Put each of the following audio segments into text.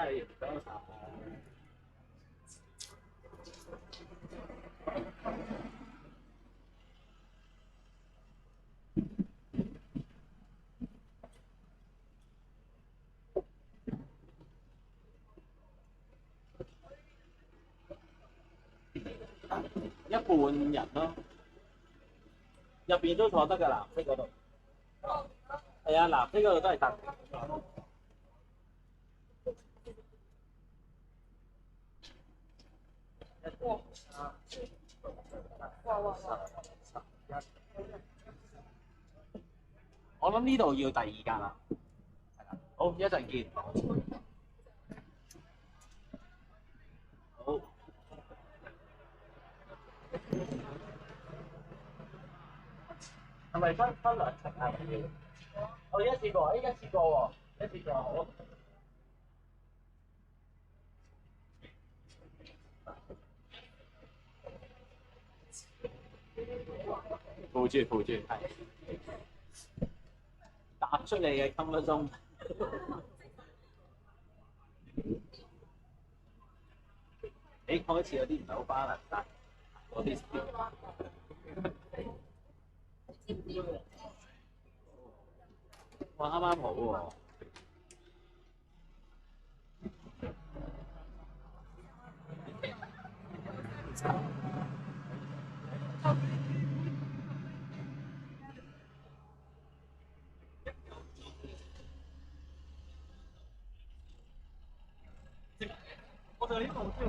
係多謝。一半人咯，入邊都坐得㗎，藍色嗰度。係啊，藍色嗰度都係凳。我諗呢度要第二間啦。好，一陣見。好。係咪分兩層啊？我一次過，一次過喎，一次過好。抱住，係踏出你嘅 comfort zone。開始有啲唔係好 balance，但嗰啲哇啱啱好喎。我哋呢度即係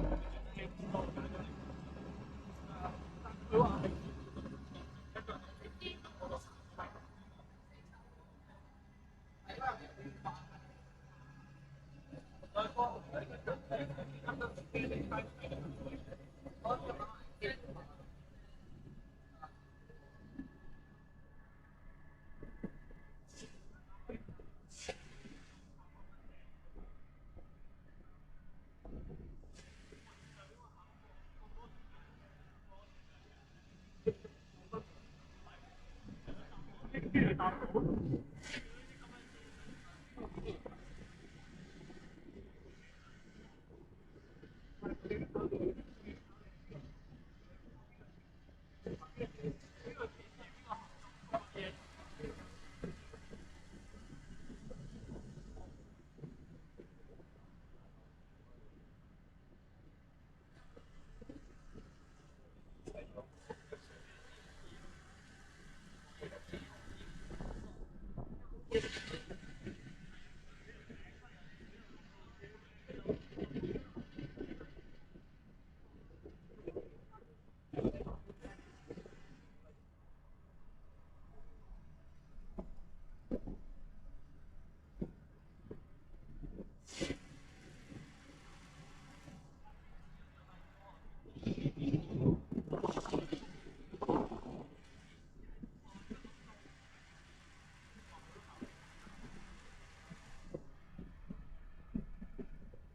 佢話係。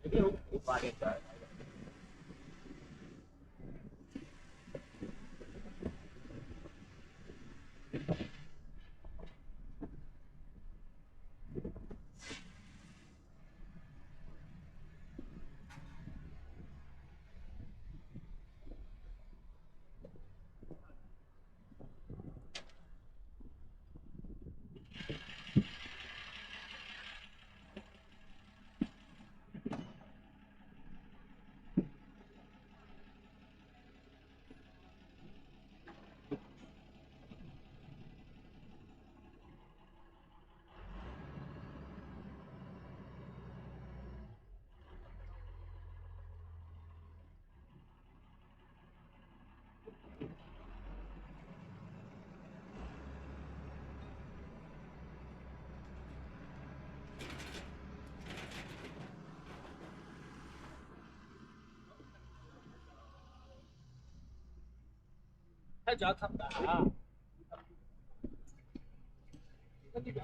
有啲好奇怪嘅相。跟住有一級㗎，跟住有一級。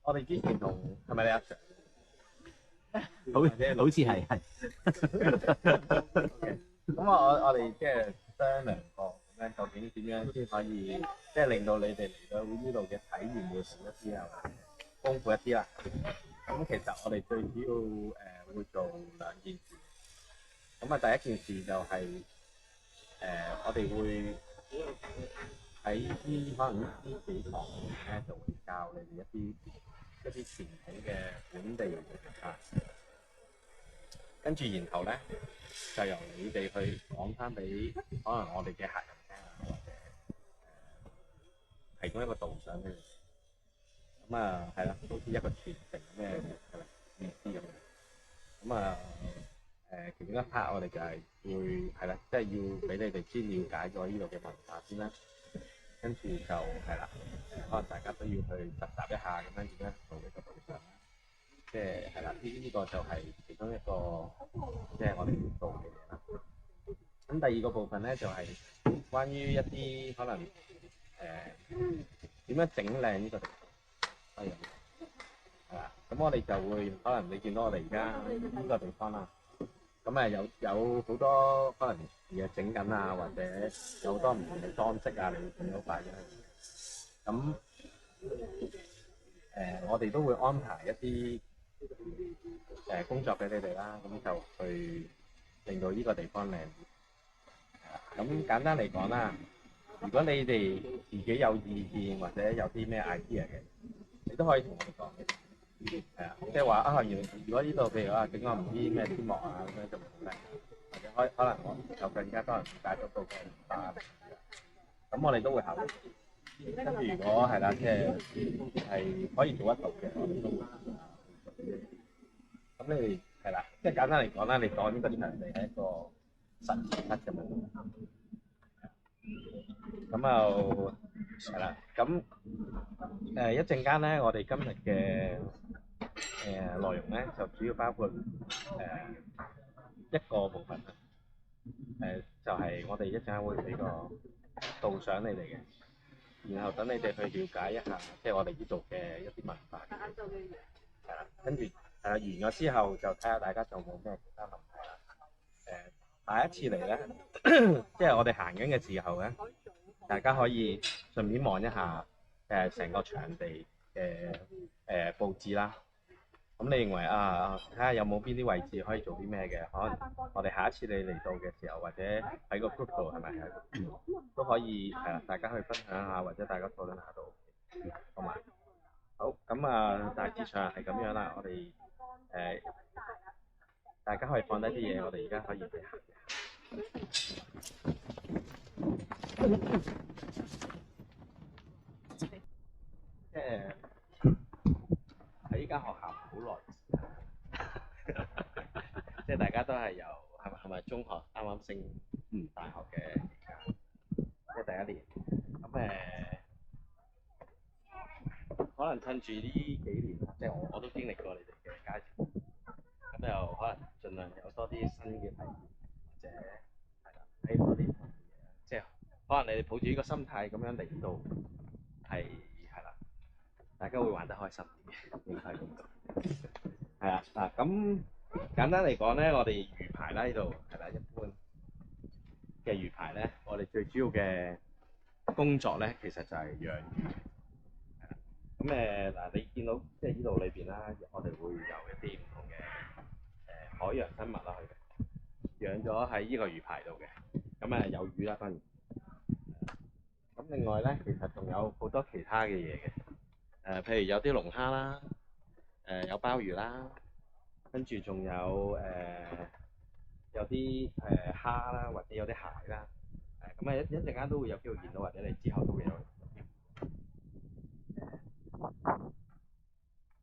我哋之前同係咪你阿 Sir？好似係。咁我哋即係商量過咁樣，究竟點樣先可以即係令到你哋嚟到呢度嘅體驗會少一啲啊，或者豐富一啲啦。咁其實我哋最主要會做兩件事。咁啊，第一件事就係我哋會喺啲可能呢幾堂咧，就會教你哋一啲傳統嘅本地嘅食法。跟住然後咧，就由你哋去講翻俾可能我哋嘅客人聽啊，或者提供一個導賞俾佢哋。咁啊，係啦，好似一個傳承嘅意思咁樣。咁啊其中一 part 我哋就係會係啦，即係要俾你哋先了解咗呢度嘅文化先啦。跟住就係啦，可能大家都要去實習一下咁樣點樣做呢個導賞啦。即係啦，呢個就係其中一個即係我哋要做嘅嘢啦。咁第二個部分咧就係關於一啲可能點樣整靚呢個地方，係啦。咁我哋就會可能你見到我哋而家呢個地方啦，咁有好多可能嘢整緊啊，或者有好多唔同嘅裝飾啊，你會見到擺咗喺度。咁我哋都會安排一啲工作俾你哋啦，咁就去令到呢個地方靚啲。咁簡單嚟講啦，如果你哋自己有意見或者有啲咩 idea 嘅，你都可以同我哋講嘅。係啊，即係話啊，如果呢度譬如話整個唔知咩天幕啊咁樣就唔好靚，或者可能我有更加多人了解到個文化，咁我哋都會考慮。跟住如果係啦，即係可以做得到嘅，我哋都會做。咁你哋係啦，即係簡單嚟講啦，你當呢個場地係一個實驗室咁樣。咁就係啦，咁一陣間咧，我哋今日嘅內容咧就主要包括一個部分啦，就係我哋一陣間會俾個導賞你哋嘅，然後等你哋去了解一下，即係我哋呢度嘅一啲文化。係啦，跟住完咗之後就睇下大家仲有冇咩其他問題啦。下一次嚟咧，即係我哋行緊嘅時候咧，大家可以順便望一下成個場地嘅佈置啦。咁你認為睇下有冇邊啲位置可以做啲咩嘅？可能我哋下一次你嚟到嘅時候，或者喺個 group 度係咪喺個 group 度都可以係啦，大家去分享下，或者大家討論下都 OK，好嘛？好，咁大致上係咁樣啦。我哋大家可以放低啲嘢，我哋而家可以去行。即係喺呢間學校好耐，即係大家都係由係咪中學啱啱升大學嘅時間，即係第一年。咁可能趁住呢幾年，即係我都經歷過你哋嘅階段，咁又可能盡量有多啲新嘅體驗，或者係啦，睇多啲唔同嘅嘢，即係可能你哋抱住呢個心態咁樣嚟到係啦，大家會玩得開心啲嘅，應該係咁講。係啊，咁簡單嚟講咧，我哋魚排啦呢度係啦，一般嘅魚排咧，我哋最主要嘅工作咧，其實就係養魚。咁你見到即係呢度裏邊啦，我哋會有一啲唔同嘅海洋生物啦，去養咗喺呢個魚排度嘅。咁有魚啦，當然。咁另外咧，其實仲有好多其他嘅嘢嘅。譬如有啲龍蝦啦，有鮑魚啦，跟住仲有啲蝦啦，或者有啲蟹啦。一陣間都會有機會見到，或者你之後都會有。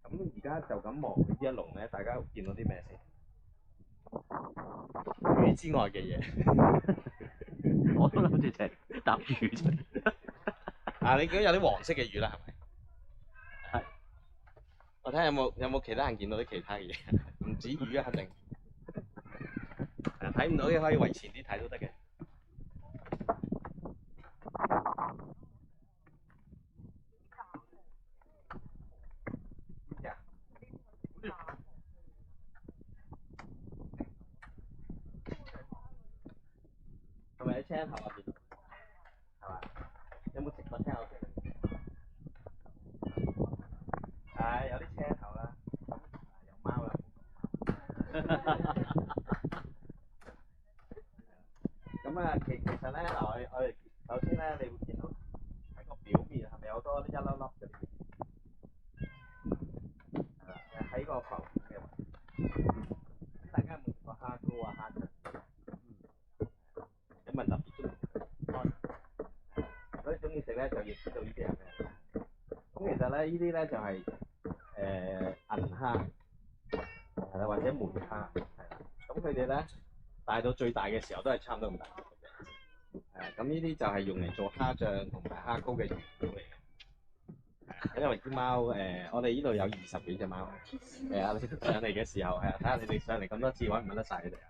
咁而家就咁望呢一籠咧，大家見到啲咩先？魚之外嘅嘢，我都諗住就係搭魚啫。你見到有啲黃色嘅魚啦，係咪？係。我睇下有冇其他人見到啲其他嘅嘢，唔止魚啊，肯定。睇唔到嘅可以圍前啲睇都得嘅。喺青口入邊，係嘛？有冇食過青口先？係有啲青口啦，有貓啦。咁啊，其實咧，嗱，我哋首先咧，你會見到喺個表面係咪有好多一粒粒嘅？係啦，喺個浮嘅位置。大家有冇食過蝦膏啊、蝦醬？有冇人特別中意食？如果你中意食咧，就要知道呢啲係咩。咁其實咧，呢啲咧就係銀蝦，係啦，或者梅蝦，係啦。咁佢哋咧大到最大嘅時候都係差唔多咁大。咁呢啲就係用嚟做蝦醬同埋蝦膏嘅原料嚟嘅。因為啲貓我哋呢度有20幾隻貓。你上嚟嘅時候睇下你哋上嚟咁多次揾唔揾得晒佢哋啊？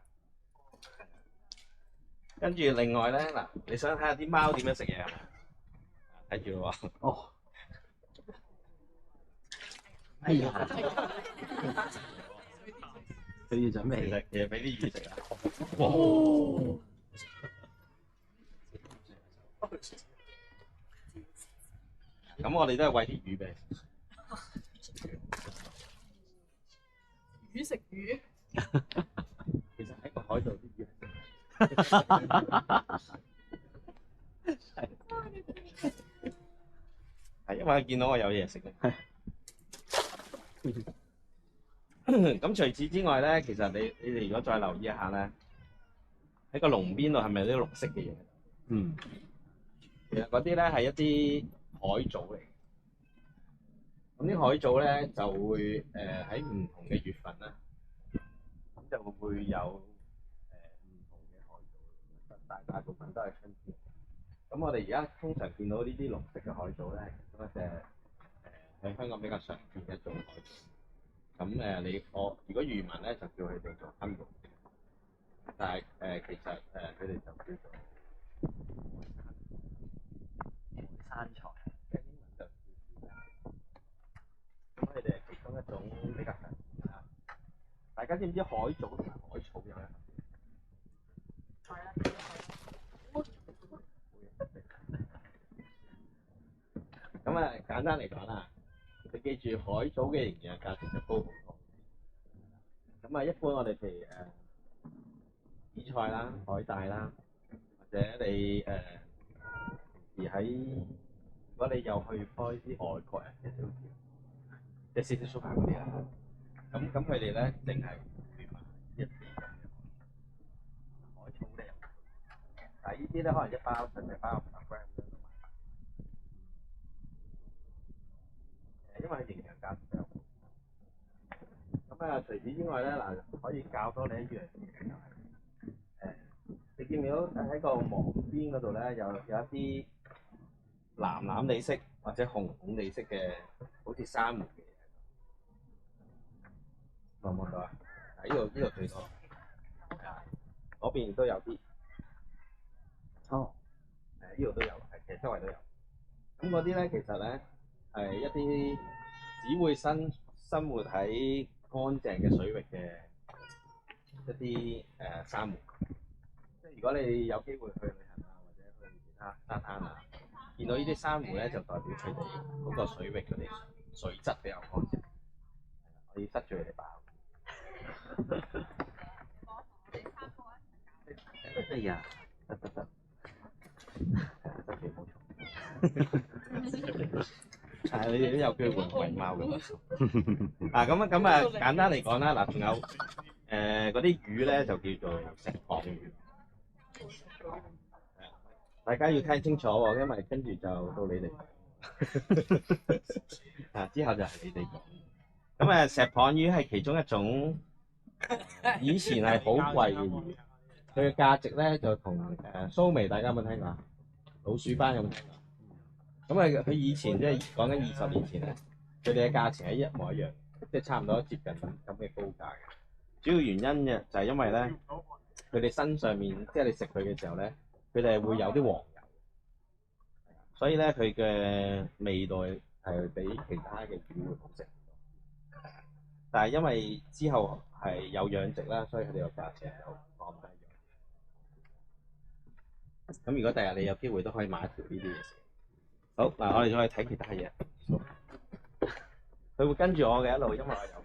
跟住另外咧嗱，你想睇下啲貓點樣食嘢係咪？睇住喎。哦。哎呀，佢要準備，其實俾啲魚食啊。哦，咁我哋都係餵啲魚俾魚食魚，其實喺個海度啲魚係因為見到我有嘢食咧。咁除此之外咧，其實你哋如果再留意一下咧，喺個籠邊度係咪有啲綠色嘅嘢？嗯，其實嗰啲咧係一啲海藻嚟嘅。咁啲海藻咧就會喺唔同嘅月份啦，咁就會有唔同嘅海藻，大部分都係春天。咁我哋而家通常見到呢啲綠色嘅海藻咧，其中一隻喺香港比較常見嘅一種海藻。咁如果漁民咧就叫佢哋做黑木，但係其實佢哋就叫做生菜，英文就叫咁佢哋係其中一種比較常見啦。大家知唔知海藻同埋海草有咩分別？咁簡單嚟講啦，你記住海藻嘅營養價值就高好多。咁一般我哋譬如紫菜啦、海帶啦，或者你平時如果你有去開啲外國人嘅小店，即係 City Super 嗰啲啦，咁佢哋咧淨係會買一啲咁嘅海草咧，但係呢啲咧可能一包甚至包50 gram 咁樣都買。因為佢營養價值比較高。咁除此之外咧，嗱可以教多你一樣嘢，就係你見唔見到喺個網邊嗰度咧有一啲藍藍地色或者紅紅地色嘅，好似珊瑚嘅嘢，望唔望到啊？呢度最多，嗰邊亦都有啲。哦，呢度都有，其實周圍都有。咁嗰啲咧，其實咧係一啲只會生活喺乾淨嘅水域嘅一啲珊瑚。即係如果你有機會去旅行啊，或者去其他沙灘啊，見到呢啲珊瑚咧，就代表佢哋嗰個水域嗰啲水質比較乾淨，可以塞住佢哋飽。哎呀，得，塞住冇錯。係你哋都有機會餵貓㗎嘛？咁簡單嚟講啦，嗱仲有嗰啲魚咧就叫做石蚌魚。大家要聽清楚喎，因為跟住就到你哋之後就係你哋講。咁石蚌魚係其中一種，以前係好貴嘅魚，佢嘅價值咧就同蘇眉，大家有冇聽過？老鼠斑有冇聽過？咁佢以前即係講緊20年前咧，佢哋嘅價錢係一模一樣，即係差唔多接近咁嘅高價嘅。主要原因嘅就係因為咧，佢哋身上面即係你食佢嘅時候咧，佢哋係會有啲黃油，所以咧佢嘅味道係比其他嘅魚會好食。但係因為之後係有養殖啦，所以佢哋個價錢就降低咁如果第日你有機會都可以買一條呢啲嘢食。好嗱，我哋再睇其他嘢。佢會跟住我嘅一路，因為我有。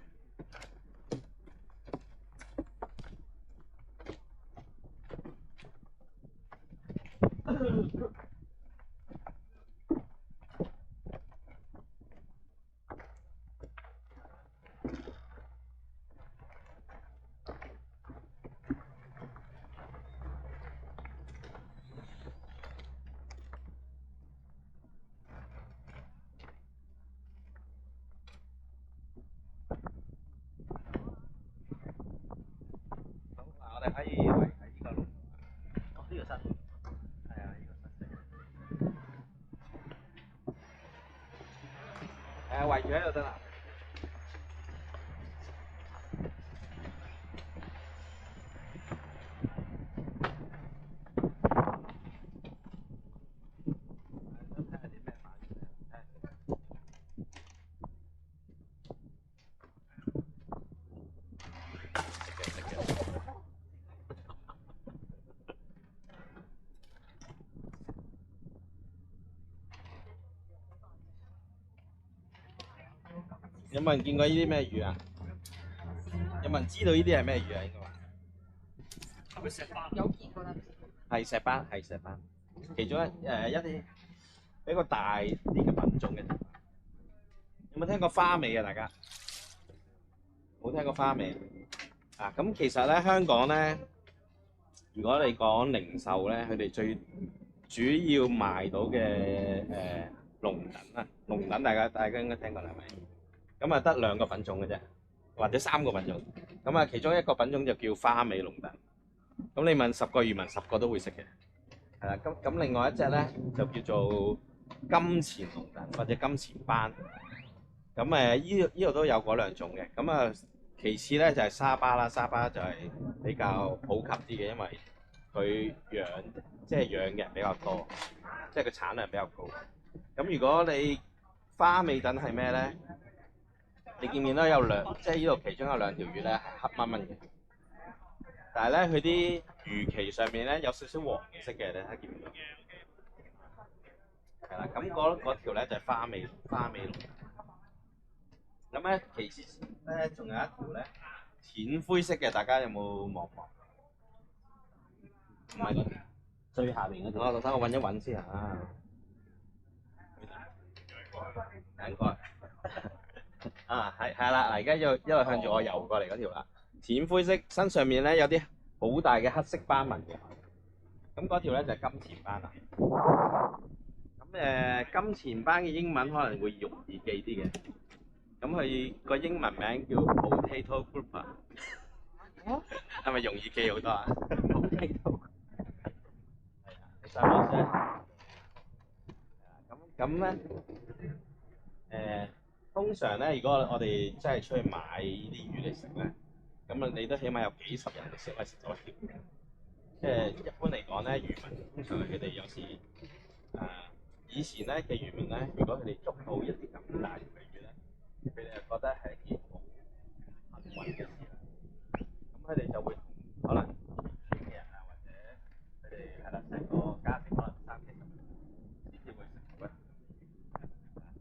我哋可以圍喺呢個路。哦，呢個新。係啊，呢個新色。係啊，圍住喺度得啦。睇下啲咩反應睇下先。有冇人見過呢啲咩魚啊？有冇人知道呢啲係咩魚啊？應該話係咪石斑？有見過啦。係石斑，係石斑。其中一啲比較大啲嘅品種嘅。有冇聽過花尾啊？大家冇聽過花尾啊？咁其實咧，香港咧，如果你講零售咧，佢哋最主要賣到嘅龍躉啊，龍躉大家應該聽過啦，係咪？咁啊得2個品種嘅啫，或者3個品種。咁啊，其中一個品種就叫花尾龍躉。咁你問10個漁民，10個都會識嘅。係啦，咁另外一隻咧就叫做金錢龍躉或者金錢斑。咁呢度都有嗰2種嘅。咁啊，其次咧就係沙巴啦，沙巴就係比較普及啲嘅，因為佢養嘅人比較多，即係個產量比較高。咁如果你花尾躉係咩咧？你見唔見到有即係呢度其中有2條魚咧係黑掹掹嘅，但係咧佢啲魚鰭上面咧有少少黃色嘅，你睇見唔見到？係啦，咁嗰條咧就係花尾龍。咁咧其次咧仲有一條咧淺灰色嘅，大家有冇望？唔係嗰條，最下面嗰條。我等我揾一揾先啊。應該。啊，係啦，嗱，而家一路向住我游過嚟嗰條啦，淺灰色，身上面咧有啲好大嘅黑色斑紋嘅，咁嗰條咧就係金錢斑啦。咁金錢斑嘅英文可能會容易記啲嘅，咁佢個英文名叫 Potato Grouper， 係咪容易記好多啊？Potato 係啊，你上網 search。咁咧通常咧，如果我哋真係出去買呢啲魚嚟食咧，咁啊你都起碼有幾十人食到一條。即係一般嚟講咧，漁民通常佢哋有時以前咧嘅漁民咧，如果佢哋捉到一啲咁大條嘅魚咧，佢哋就覺得係一件好幸運嘅事啦。咁佢哋就會可能屋企人啊，或者佢哋係啦，成個家庭可能3-4人先至會食到一條。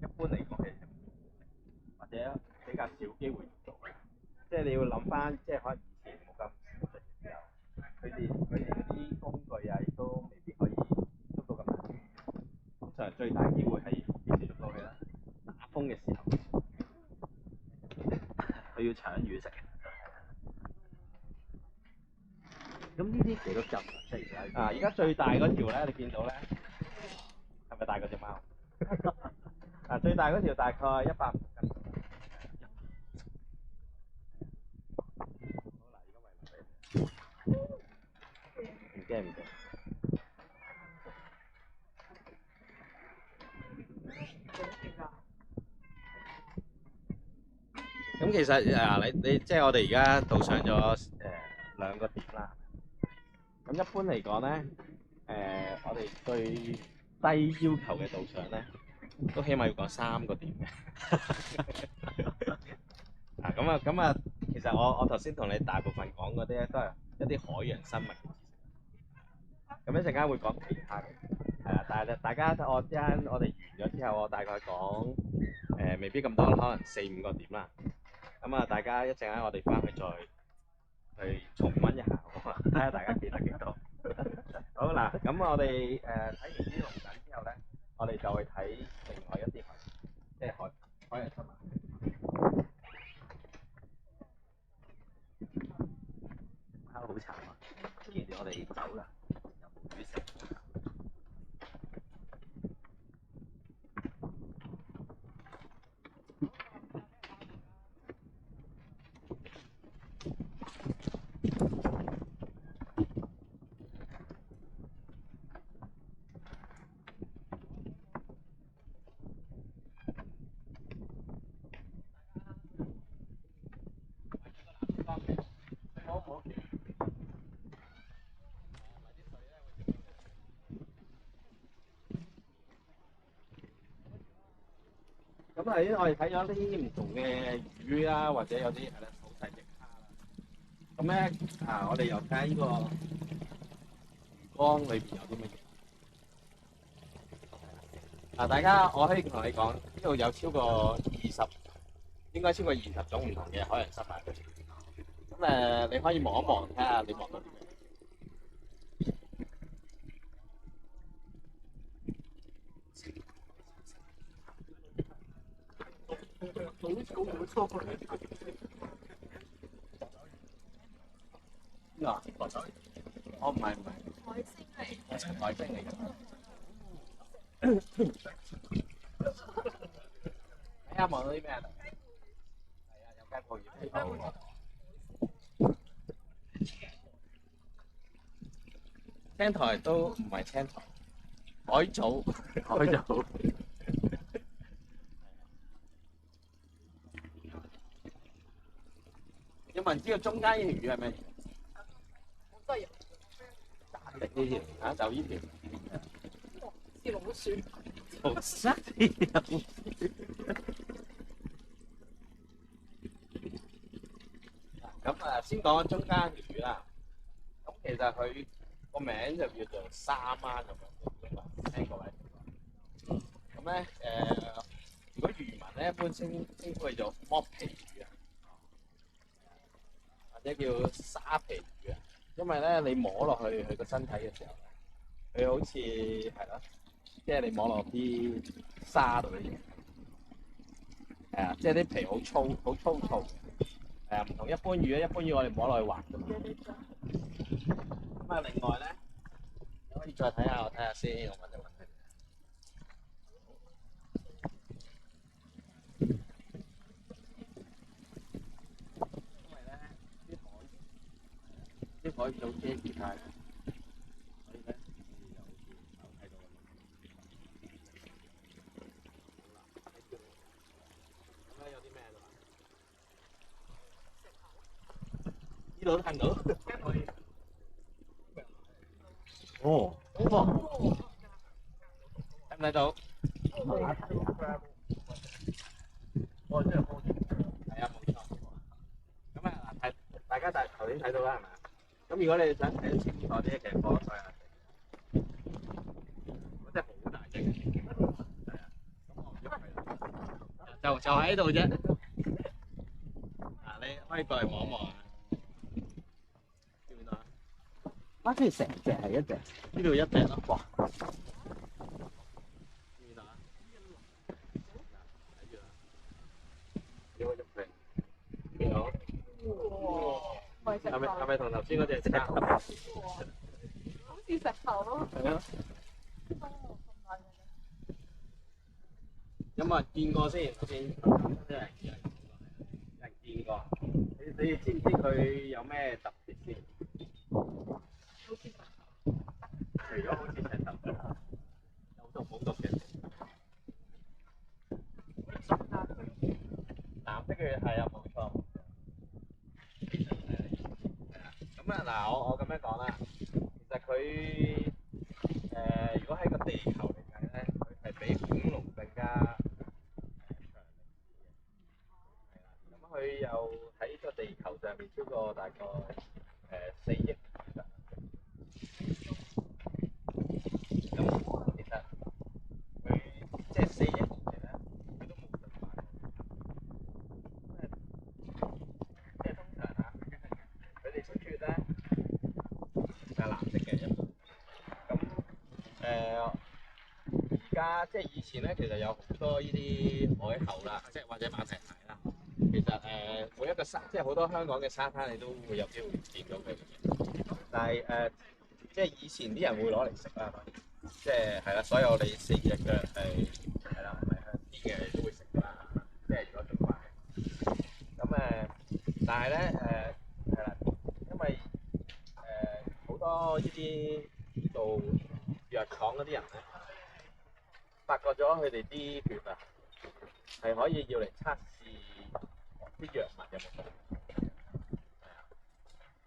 一般嚟講嘅。或者比較少機會做到，即係你要諗翻，即係可能以前冇咁少嘅時候，佢哋啲工具啊，亦都未必可以捉到咁大。通常最大機會係幾時捉到佢咧？打風嘅時候，佢要搶魚食。咁呢啲幾多斤啊？即係而家。而家最大嗰條咧，你見到咧，係咪大過隻貓？最大嗰條大概150斤。唔驚。咁其實你即係我哋而家導上咗2個點啦。咁一般嚟講咧，我哋最低要求嘅導上咧，都起碼要講3個點嘅。咁啊，其實我頭先同你大部分講嗰啲咧，都係一啲海洋生物嘅知識。咁一陣間會講其他嘅，但係大家我陣間我哋完咗之後，我大概講未必咁多，可能4、5個點啦。咁啊，大家一陣間我哋翻去再去重溫一下，好嘛？睇下大家記得幾多。好嗱，咁我哋睇完啲龍躉之後咧，我哋就去睇另外一啲即係海洋生物。烤好慘啊！見住我哋走啦，又冇魚食。咁係我哋睇咗啲唔同嘅魚啦，或者有啲係啦好細隻蝦啦。咁咧我哋又睇下呢個魚缸裏邊有啲乜嘢。大家我可以同你講，呢度有超過20，應該超過20種唔同嘅海洋生物。咁你可以望一望，睇下你望到啲咩？呢個哦，唔係，海星嚟嘅。睇下望到啲咩啊？係啊，有雞泡魚。青苔都唔係青苔，海藻。有冇人知道中間呢條魚係咩？呢條就呢條。似老鼠。老鼠。咁先講中間條魚啦。咁其實佢個名就叫做沙灣咁樣，聽過未？咁咧如果漁民咧一般稱呼佢做剝皮魚啊，或者叫沙皮魚啊，因為咧你摸落去佢個身體嘅時候咧，佢好似係咯，即係你摸落啲沙度嘅嘢，係啊，即係啲皮好粗糙。係啊，唔同一般魚咧，一般魚我哋摸落去滑㗎嘛。咁啊，另外咧，你可以再睇下，我睇下先，我揾一揾佢。因為咧啲海藻遮住晒，所以咧就好似冇睇到咁。咁咧有啲咩㗎？呢度都睇唔到。哦，睇唔睇到？哦，真係好。係啊，冇錯。咁啊，大家頭先睇到啦，係咪啊？咁如果你想睇得清楚啲，其實放水啊，嗰隻好大隻嘅，係啊。咁我唔喐佢，就喺度啫。你可以過嚟望一望。即係成隻係一隻，呢度一隻咯。哇！見到啊？睇住啦，有個喐佢，見到？哇！係咪同頭先嗰隻差？好似石頭咯。係啊。有冇人見過先？頭先有人見過。你知唔知佢有咩特別先？除咗好似石頭，有毒冇毒嘅。藍色嘅係啊，冇錯。咁啊嗱，我咁樣講啦，其實佢如果喺個地球嚟計咧，佢係比恐龍更加長歷史嘅。係啦，咁佢又喺個地球上面超過大概4億年。家即係以前咧，其實有好多呢啲海口啦，即係或者馬蹄蟹啦。其實每一個沙，即係好多香港嘅沙灘，你都會有機會見到佢。但係即係以前啲人會攞嚟食啦，即係啦，所以我哋四隻腳係啦，唔係香啲嘅都會食啦。即係如果做飯，咁但係咧係啦，因為好多呢啲做藥廠嗰啲人咧，發覺咗佢哋啲血啊係可以要嚟測試啲藥物有冇毒，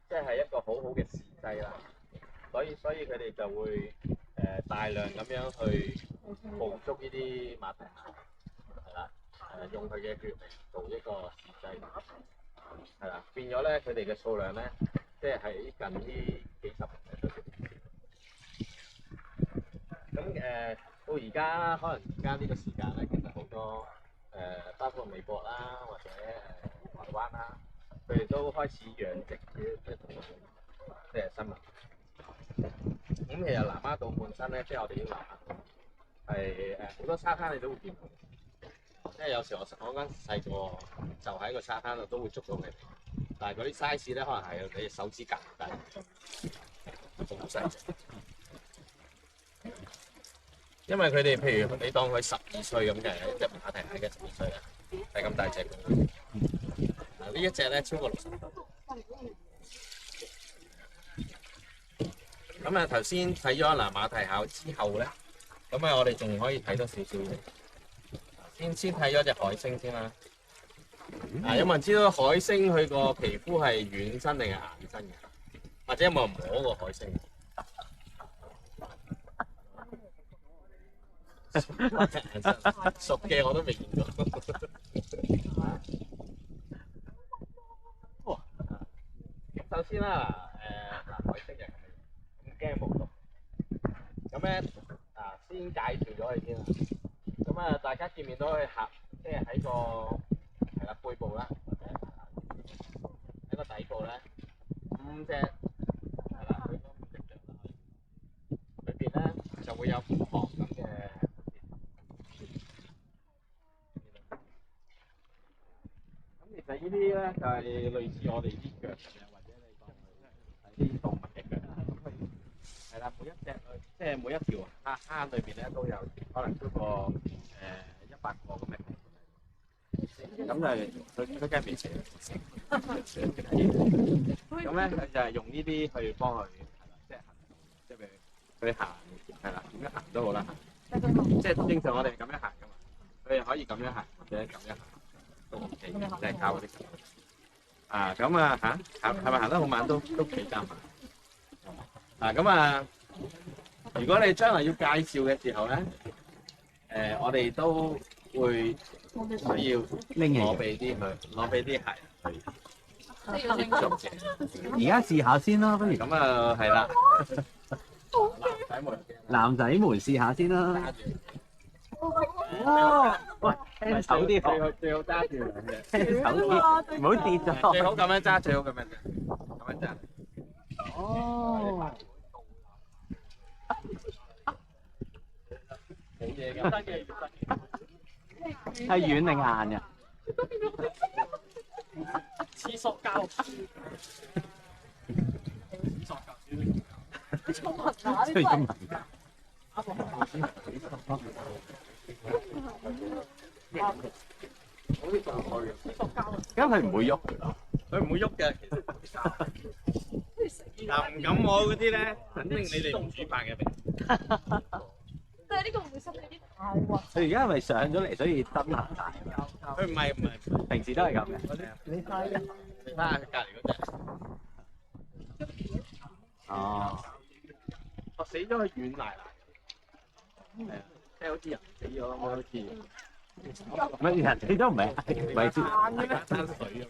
即係一個好好嘅試劑啦。所以佢哋就會大量咁樣去捕捉呢啲馬蹄蟹，係啦，用佢嘅血嚟做一個試劑，係啦，變咗咧佢哋嘅數量咧，即係喺近呢幾十年都咁到而家可能而家呢個時間咧，其實好多包括美國啦或者台灣啦，佢哋都開始養殖即係生物。咁其實南丫島本身咧，即係我哋啲南丫島係好多沙灘你都會見到，即係有時我嗰陣細個就喺個沙灘度都會捉到佢哋，但係嗰啲 size 咧可能係你手指甲咁大，好細隻。因為佢哋譬如你當佢12歲咁嘅，一隻馬蹄蟹嘅12歲咧，係咁大隻嘅。嗱呢一隻咧超過60度。咁頭先睇咗嗱馬蹄蟹之後咧，咁我哋仲可以睇多少少嘢。先睇咗隻海星先啦。有冇人知道海星佢個皮膚係軟身定係硬身嘅？或者有冇人摸過海星？熟嘅我都未見過。哇！咁首先啦，海星嘅。驚冇毒，咁咧先介紹咗佢先啦。咁大家見唔見到佢即係喺個係啦背部啦，或者喺個底部咧5隻係啦，佢嗰5隻腳啦，裏邊咧就會有5行咁嘅。咁其實呢啲咧就係類似我哋啲腳嘅，或者你當佢係啲動物嘅腳。係啦，每一隻即係每一條坑裏邊咧都有可能超過100個咁嘅。咁就係佢梗係未死。咁咧佢就係用呢啲去幫佢係啦，即係譬如佢行係啦，點樣行都好啦，即係正常我哋咁樣行噶嘛，佢可以咁樣行或者咁樣行都 OK，即係靠嗰啲。咁嚇係咪行得好慢都幾得慢？如果你將來要介紹嘅時候咧，我哋都會需要攞俾啲客人去接觸嘅。而家試下先啦，不如。咁係啦，男仔們試下先啦。哦，喂，輕手啲，最好揸住兩隻，輕手啲，唔好跌咗。最好咁樣揸，最好咁樣揸。哦。冇嘢㗎，係軟定硬嘅？似塑膠。中文啊！最中文㗎。咁佢唔會喐㗎，佢唔會喐嘅，其實。嗱唔敢摸嗰啲咧，肯定你哋唔煮飯嘅味。但係呢個唔會濕你啲太滑。佢而家係咪上咗嚟，所以燈行大？佢唔係，平時都係咁嘅。你睇下佢隔離嗰隻。哦。我死咗佢軟賴賴。係啊，即係好似人死咗咁，好似。乜人死都唔係知山水咁樣。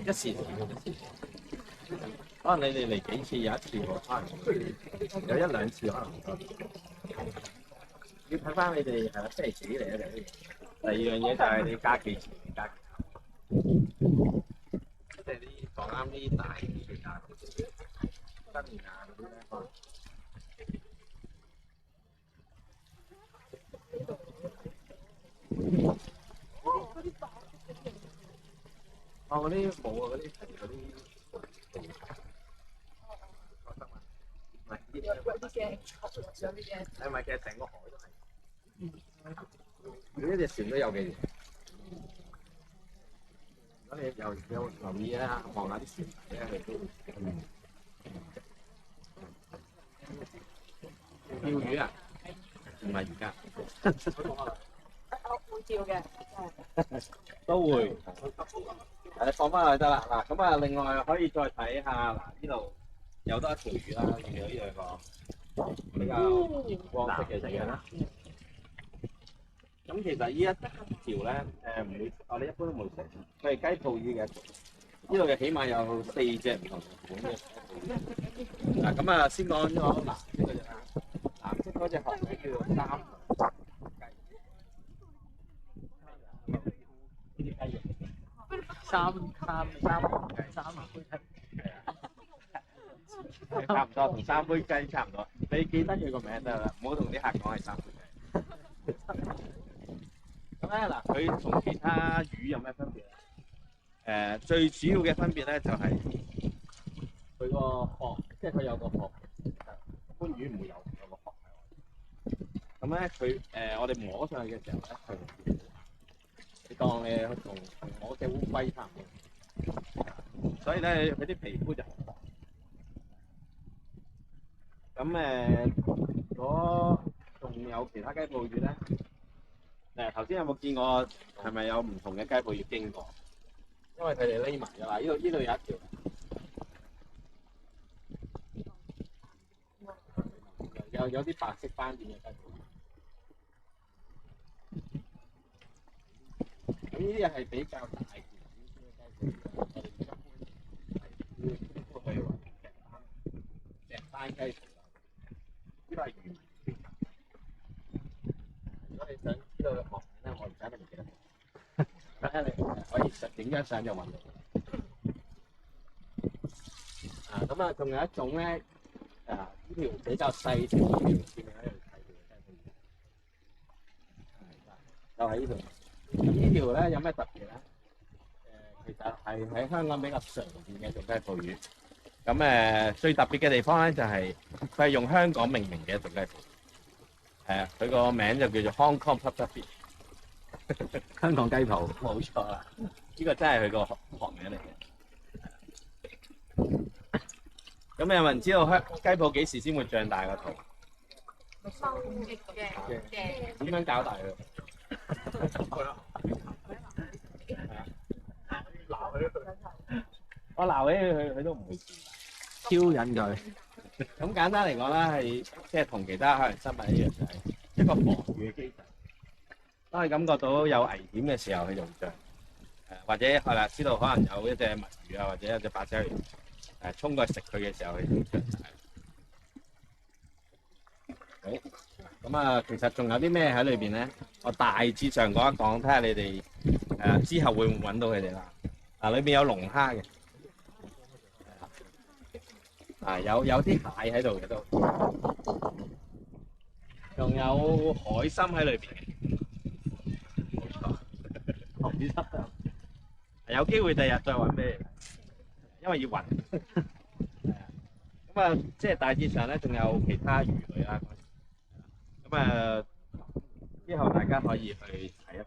一時可能你哋嚟幾次，有一次可能有1-2次可能唔多。要睇翻你哋係啦，星期幾嚟啊？第二樣嘢就係你加幾錢，加幾啱啲大魚啊、燈啊嗰啲咧，可能哦嗰啲冇啊，嗰啲係嗰啲覺得嘛，唔係呢啲有啲驚，有啲驚。係咪其實成個海都係？每一隻船都有嘅。如果你有留意啦，望下啲船咧，佢都釣魚啊，唔係而家我會照嘅，都會。誒放翻落去得啦。嗱，咁啊，另外可以再睇下嗱，呢度有多一條魚啦，見到呢兩個比較光色嘅魚啦。咁其實呢一條咧，唔會，我哋一般都冇食，佢係雞泡魚嘅。呢度嘅起碼有4隻唔同款嘅雞泡魚。嗱，咁啊，先講咗藍色嗰隻啦。藍色嗰隻學名叫做三杯雞。呢啲雞翼。三杯雞。差唔多，同三杯雞差唔多。你記得佢個名得啦，唔好同啲客講係三杯雞。咁咧嗱，佢同其他魚有咩分別咧？最主要嘅分別咧就係佢個殼，即係佢有個殼。一般魚唔會有個殼喺外。咁咧佢我哋摸上去嘅時候咧，你當你同摸隻烏龜差唔多。所以咧佢啲皮膚就好薄。咁如果仲有其他雞泡魚咧？頭先有冇見過係咪有唔同嘅雞泡魚經過？因為佢哋匿埋咗啦，呢度有一條，有啲白色斑點嘅雞泡魚。咁呢啲係比較大條啲嘅雞泡魚，我哋一般係會稱呼佢為石斑雞泡啦。呢個係魚。如果你想知道嘅學名咧，我而家都唔記得。睇你可以影張相就揾到。咁啊，仲有一種咧，呢條比較細條嘅，見你喺度睇條，就係呢條。咁呢條咧有咩特別咧？其實係喺香港比較常見嘅一種雞泡魚。咁最特別嘅地方咧就係佢係用香港命名嘅一種雞泡魚。佢個名就叫做 Hong Kong Puffer Fish。香港雞泡，冇錯啦，呢個真係佢個學名嚟嘅。咁有冇人知道雞泡幾時先會脹大個肚？收益嘅。點樣搞大佢？我鬧起佢都唔會轉大。挑引佢。咁簡單嚟講啦，係即係同其他海洋生物一樣，就係一個防禦嘅機制。當你感覺到有危險嘅時候，佢就會脹。或者係啦，知道可能有一隻墨魚啊，或者有隻白鯽魚衝過去食佢嘅時候，佢就會脹大。好，咁啊，其實仲有啲咩喺裏邊咧？我大致上講一講，睇下你哋之後會唔會揾到佢哋啦。裏邊有龍蝦嘅，有啲蟹喺度嘅都，仲有海參喺裏邊嘅。有機會第日再揾俾你，因為要揾。咁啊，即係大致上咧，仲有其他魚類啦。咁之後大家可以去睇一睇。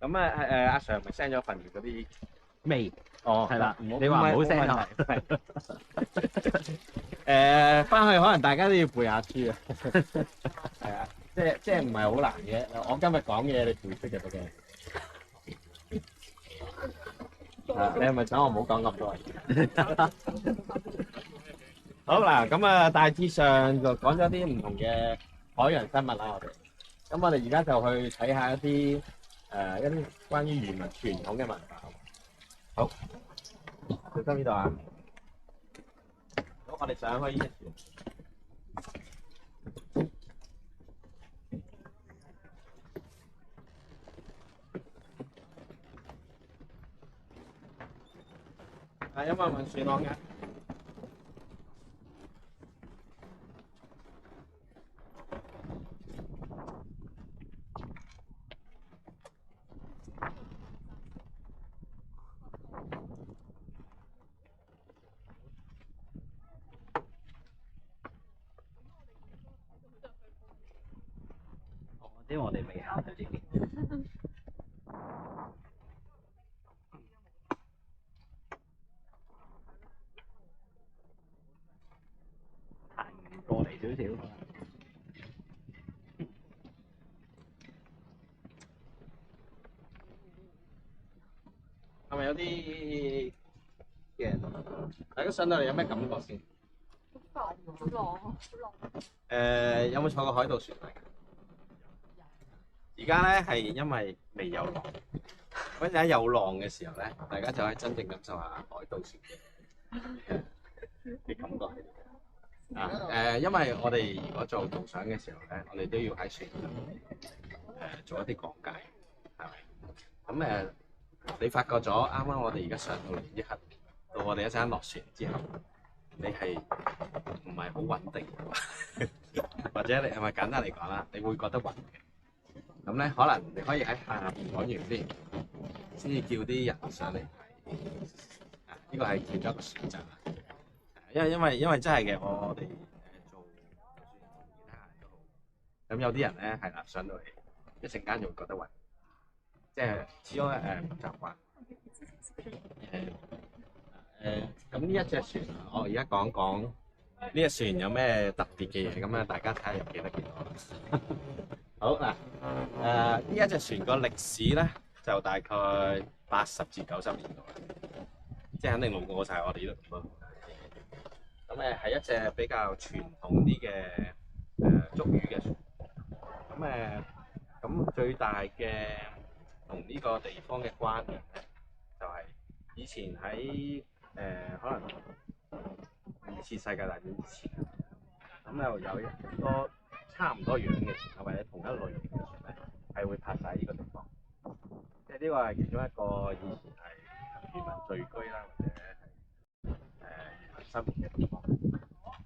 咁阿 Sir 咪 send 咗份嗰啲未？哦，係啦，你話唔好 send 啊。翻去可能大家都要背下書啊。係啊，即係唔係好難嘅。我今日講嘢你背識就得嘅。你係咪想我唔好講咁多？好嗱，咁大致上就講咗啲唔同嘅海洋生物啦，我哋。咁我哋而家就去睇下一啲關於漁民傳統嘅文化。好，小心呢度啊！好，我哋上去呢一條。係因為運船浪嘅。因為我哋未行到呢邊。行過嚟少少。係咪有啲嘅？大家上到嚟有咩感覺先？好浪。有冇坐過海盜船嚟？而家咧係因為未有浪，咁陣有浪嘅時候咧，大家就可以真正感受下海盜船嘅感覺。因為我哋如果做導賞嘅時候咧，我哋都要喺船上做一啲講解，係咪？咁你發覺咗啱啱我哋而家上到嚟呢刻，到我哋一陣落船之後，你係唔係好穩定？或者你係咪簡單嚟講啦？你會覺得暈嘅。咁咧，可能你可以喺下邊講完先至叫啲人上嚟睇。呢個係其中一個選擇啦。因為真係嘅，我哋做其他人都好。咁有啲人咧係啦，上到嚟一陣間就會覺得暈，即係始終唔習慣。咁呢一隻船，我而家講講呢隻船有咩特別嘅嘢，咁大家睇下又記得幾多。好嗱，呢一隻船個歷史咧就大概80至90年度啦，即係肯定路過晒我哋呢度咁多。咁係一隻比較傳統啲嘅捉魚嘅船。咁最大嘅同呢個地方嘅關聯咧，就係以前喺可能2次世界大戰之前，咁又有好多差唔多樣嘅船或者同一類型嘅船咧，係會泊晒呢個地方。即係呢個係其中一個以前係漁民聚居啦，或者係漁民生活嘅地方。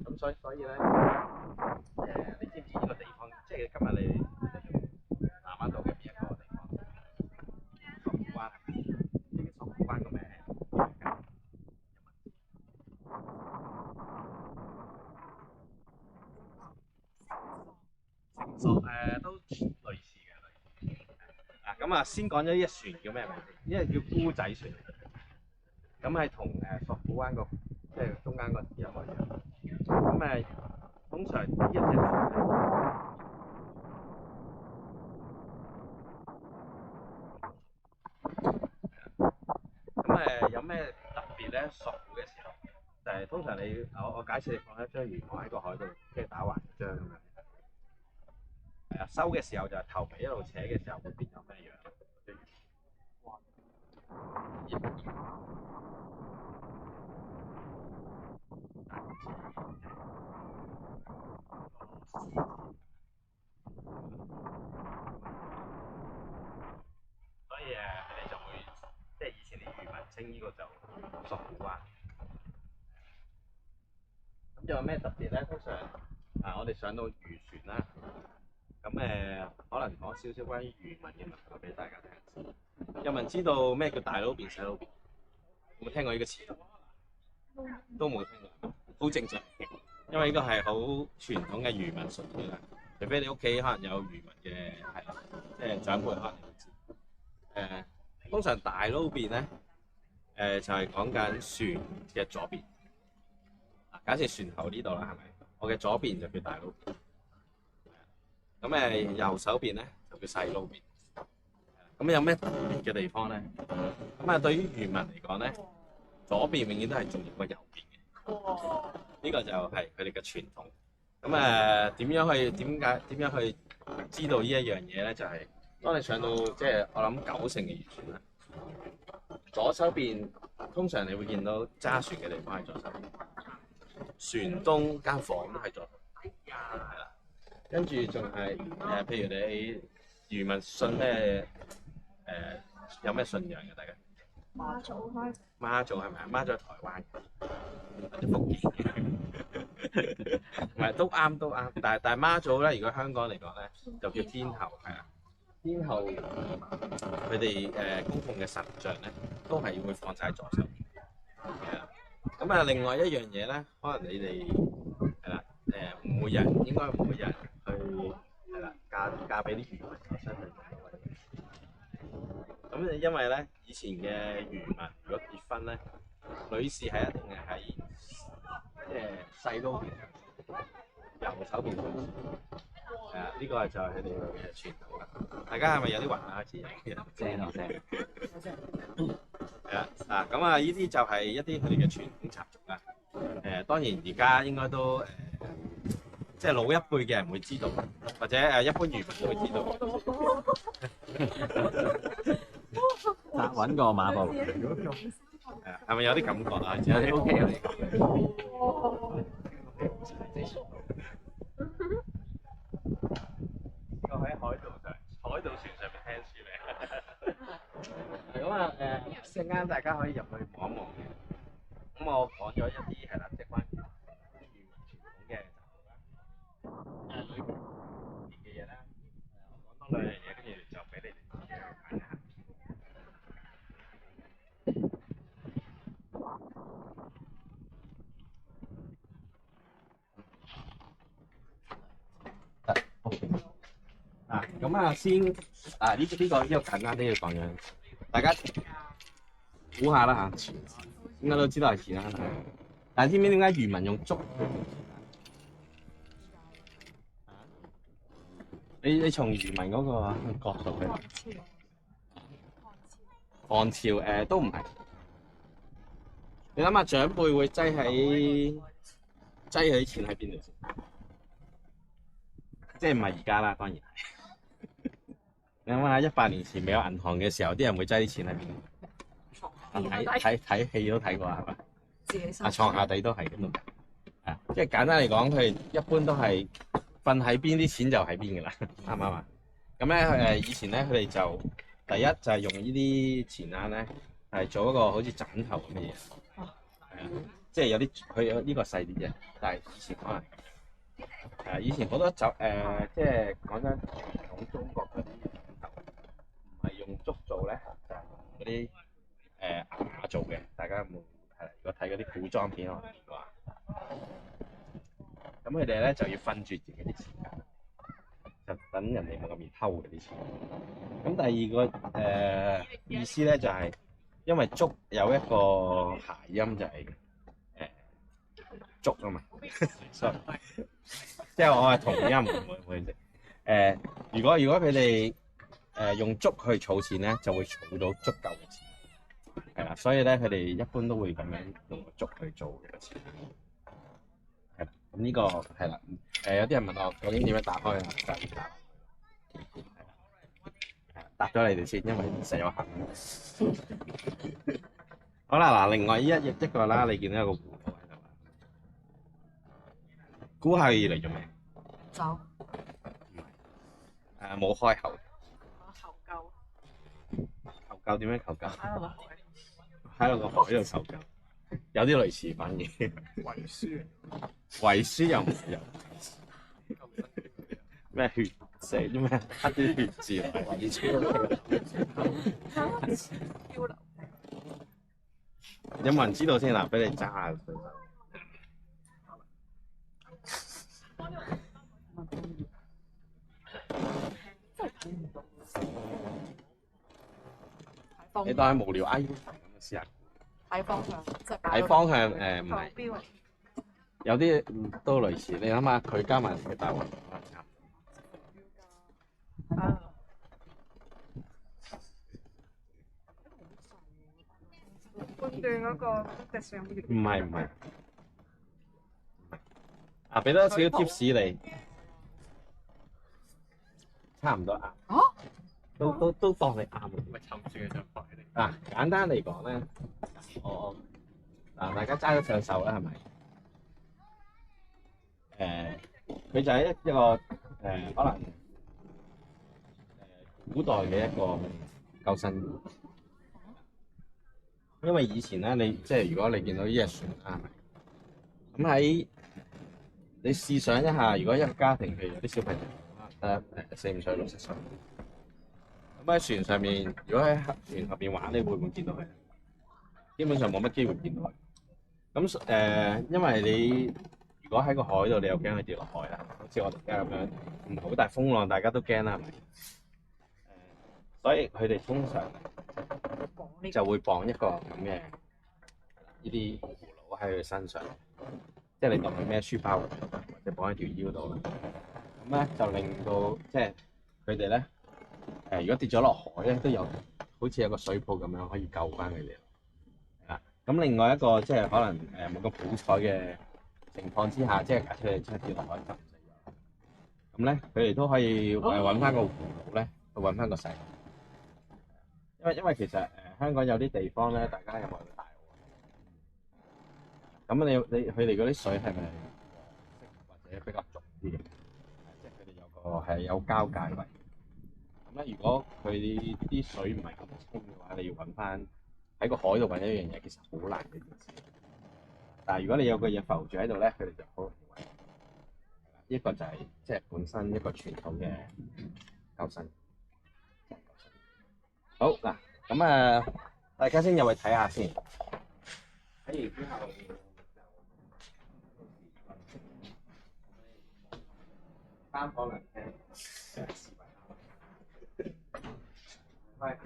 咁所以咧，你知唔知呢個地方？即係今日你南灣島嘅邊一個地方？索罟灣。你知索罟灣個名？都類似嘅。咁先講咗呢隻船叫咩名先？呢隻叫姑仔船。咁係同索罟灣即係中間個字一模一樣。咁通常呢一隻船咁有咩特別咧？索嘅時候就係通常我解釋你放一張魚網喺個海度，即係打橫一張咁樣。收嘅時候就係頭尾一路扯嘅時候會變咗咩樣？所以佢哋就會即係以前啲漁民稱呢個就索罟灣。咁仲有咩特別咧？通常我哋上到漁船啦。咁可能講少少關於漁民嘅文化俾大家聽。有冇人知道咩叫大撈便、細撈便？有冇聽過呢個詞？都冇聽過，好正常。因為呢個係好傳統嘅漁民術語啦。除非你屋企可能有漁民嘅即係長輩可能會知。通常大撈便咧，就係講緊船嘅左邊。假設船頭呢度啦，係咪？我嘅左邊就叫大撈便。咁右手邊咧就叫細撈便。咁有咩特別嘅地方咧？咁對於漁民嚟講咧，左邊永遠都係重要過右邊嘅。呢個就係佢哋嘅傳統。咁點樣去知道呢一樣嘢咧？就係當你上到即係我諗90成嘅漁船啦，左手邊通常你會見到揸船嘅地方係左手邊，船東間房都係左手邊，係啦。跟住仲係譬如你漁民信咩有咩信仰嘅大家？媽祖開媽祖係咪啊？媽祖係台灣或者福建嘅，唔係都啱都啱。但係媽祖咧，如果香港嚟講咧，就叫天后係啊。天后佢哋供奉嘅神像咧，都係會放晒喺左手邊。係啊。咁啊，另外一樣嘢咧，可能你哋係啦唔會有人應該唔會有人去係啦嫁俾啲漁民我相信。咁因為咧，以前嘅漁民如果結婚咧，女士係一定係喺細佬邊右手邊做事。係啊，呢個就係佢哋嘅傳統啦。大家係咪有啲暈啊？開始正啊正。係啊，嗱咁啊，呢啲就係一啲佢哋嘅傳統習俗啦。當然而家應該都即係老一輩嘅人會知道，或者一般漁民都會知道。揾個馬步，係咪有啲感覺啊？有啲 OK 啊！我喺海盜船上面聽書咧。咁啊一陣間大家可以入去望一望嘅。咁我講咗一啲係啦，即係關於漁民傳統嘅習俗啦。裏邊嘅嘢咧，我講多兩樣嘢，跟住就俾你哋自己去睇下。咁啊，先呢個簡單啲嘅講樣，大家估下啦嚇，應該都知道係錢啦。但係知唔知點解漁民用竹？你從漁民嗰個角度去，漢朝都唔係。你諗下長輩會擠喺啲錢喺邊度先？即係唔係而家啦，當然係。你諗下，100年前未有銀行嘅時候，啲人會擠啲錢喺邊？睇戲都睇過係嘛？床下底都係咁咯。即係簡單嚟講，佢哋一般都係瞓喺邊，啲錢就喺邊㗎啦，啱唔啱啊？咁咧以前咧佢哋就第一就係用呢啲錢罌咧係做一個好似枕頭咁嘅嘢，係啊，即係有啲佢有呢個細啲啫，但係以前可能以前好多即係講真，講中國嗰啲唔係用竹做咧，就係用嗰啲瓦做嘅。大家有冇如果睇嗰啲古裝片，我見過啊。咁佢哋咧就要分住自己啲錢㗎，就等人哋冇咁易偷嗰啲錢。咁第二個意思咧就係、因為竹有一個諧音就係、竹啊嘛，sorry， 即係我係同音唔會如果佢哋用竹去儲錢咧，就會儲到足夠嘅錢，係啦，所以咧佢哋一般都會咁樣用個竹去做嘅錢，係啦，咁呢個係啦，有啲人問我究竟點樣打開啊？就係答咗你哋先，因為實有行。好啦，嗱，另外一個啦，你見到有個葫蘆喺度，估下佢嚟做咩？走。冇開口。求救。求救點樣求救？喺度個海。喺度個海度求救，有啲類似反而。遺書。遺書又唔係咩血寫啫咩？刻啲血字落遺書。有冇人知道先嗱？俾你揸下佢。你當係無聊 I U 咁嘅試下。睇方向，即係睇方向唔係，標。有啲都類似。你諗下，佢加埋佢大鑊。判斷嗰個嘅上面。唔係。俾多少少 tips 你，差唔多啱。都當你啱。咪沉住嘅就快啲。簡單嚟講咧，大家揸咗上手啦，係咪？佢就係一個可能古代嘅一個救生員。因為以前咧，你即係如果你見到呢隻船啦，咁喺你試想一下，如果一個家庭譬如有啲小朋友得4、5歲、6、7歲，咁喺船上面，如果喺船後邊玩，你會唔會見到佢？基本上冇乜機會見到佢。咁因為你如果喺個海度，你又驚佢跌落海啦，好似我哋而家咁樣，唔好大風浪，大家都驚啦，係咪？所以佢哋通常就會綁一個咁嘅呢啲葫蘆喺佢身上，即係你當佢孭書包或者綁喺條腰度啦。咁咧就令到即係佢哋咧如果跌咗落海咧，都有好似有個水泡咁樣可以救翻佢哋。係啦，咁另外一個即係可能冇咁好彩嘅情況之下，即係假設你真係跌落海浸死咗，咁咧佢哋都可以揾翻個葫蘆咧，去揾翻個細路。因為其實香港有啲地方咧，大家有冇去大澳？咁你佢哋嗰啲水係咪或者比較濁啲嘅？即係佢哋有個係有交界位。咁咧，如果佢啲水唔係咁清嘅話，你要揾翻喺個海度揾一樣嘢，其實好難嘅件事。但係如果你有個嘢浮住喺度咧，佢哋就好容易揾。呢個就係即係本身一個傳統嘅救生。好嗱，咁大家先入去睇下先。睇完之後三房兩廳喂。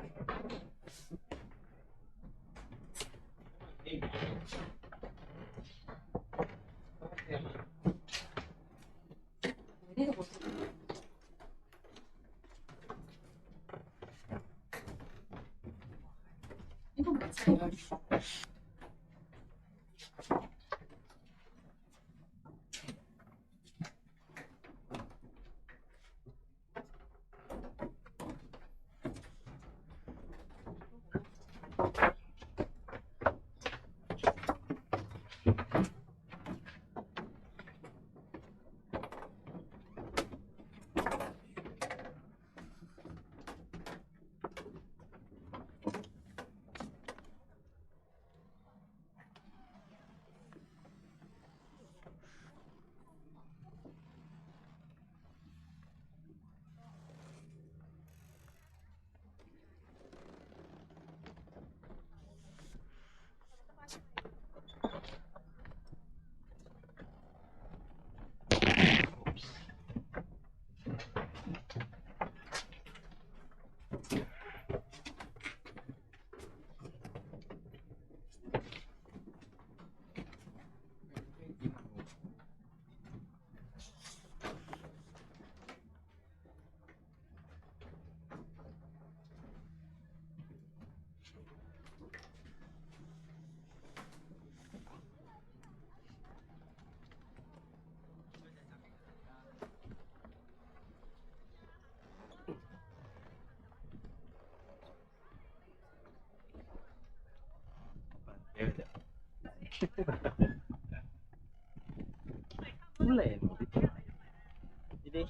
好靚喎啲圖，呢啲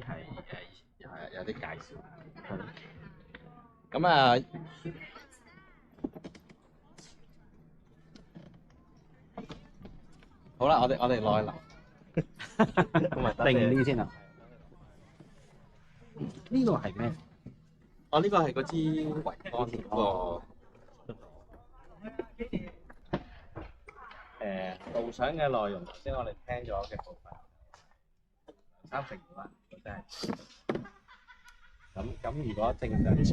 係有啲介紹。咁好啦，我哋落去啦。定啲先啊！呢個係咩？哦，呢個係嗰支維安嗰個導賞嘅內容，頭先我哋聽咗嘅部分，30啦，真係。咁如果正常啲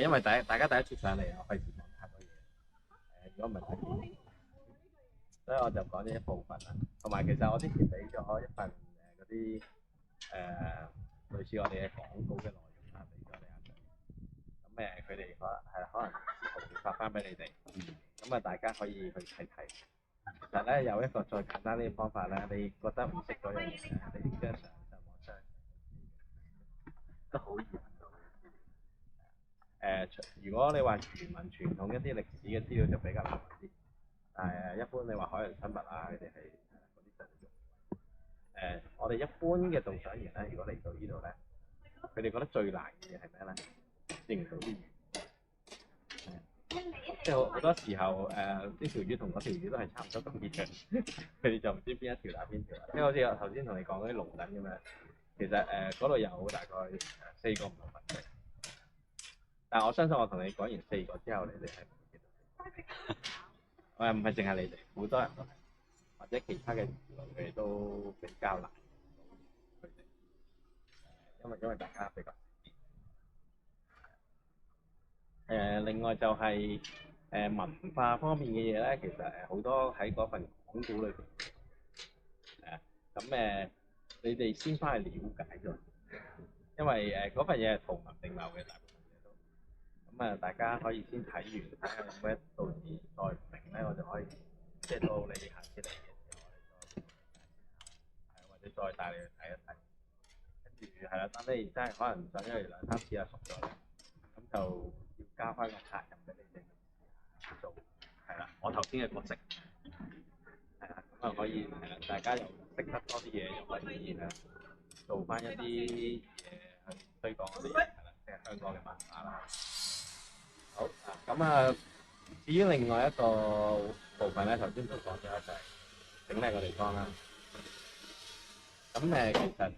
因為大家第一次上嚟，我費事講太多嘢。如果唔係太遠，所以我就講呢一部分啦。同埋其實我之前俾咗一份嗰啲類似我哋嘅廣告嘅內容啦，俾咗你阿 Sir。咁佢哋可能之後會發翻俾你哋。咁大家可以去睇睇。其實咧有一個再簡單啲嘅方法咧，你覺得唔識嗰樣嘢咧，你影張相就網上都好易揾到。如果你話原文傳統一啲歷史嘅資料就比較難揾啲，但係一般你話海洋生物啊，佢哋係嗰啲就用。我哋一般嘅導賞員咧，如果嚟到呢度咧，佢哋覺得最難嘅嘢係咩咧？認到啲魚。即係好多時候呢條魚同嗰條魚都係差唔多咁嘅樣，佢哋就唔知邊一條打邊條啦。即係好似我頭先同你講嗰啲龍躉咁樣，其實嗰度有大概4個唔同品種，但係我相信我同你講完4個之後，你哋係唔記得。唔係淨係你哋，好多人都係，或者其他嘅魚類佢哋都比較難佢哋，因為大家比較另外就係文化方面嘅嘢咧，其實好多喺嗰份講稿裏邊咁你哋先翻去了解咗，因為嗰份嘢係圖文並茂嘅大部分嘢都，咁大家可以先睇完，睇下有咩到時再唔明咧，我就可以即係到你下次嚟嘅時候，我哋再或者再帶你去睇一睇，跟住係啦，等你真係可能上咗嚟2-3次啊熟咗咧，咁就要交翻個責任俾你哋做，係啦，我頭先嘅角色，係啦，咁可以係啦，大家又識得多啲嘢，又可以做翻一啲嘢去推廣我哋係啦，即係香港嘅文化啦。好咁至於另外一個部分咧，頭先都講咗就係整理個地方啦。咁其實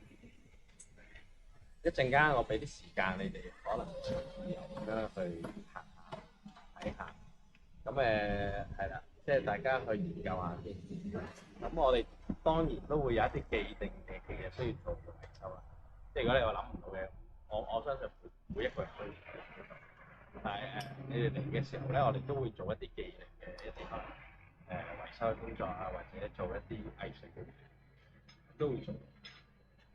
一陣間我俾啲時間你哋，可能咁樣去行下睇下。咁係啦，即係大家去研究下先。咁我哋當然都會有一啲既定嘅嘢需要做嘅維修啦。即係如果你話諗唔到嘅，我相信每一個人都要做。但係你哋嚟嘅時候咧，我哋都會做一啲既定嘅一啲可能維修工作啊，或者做一啲藝術嘅嘢，都會做。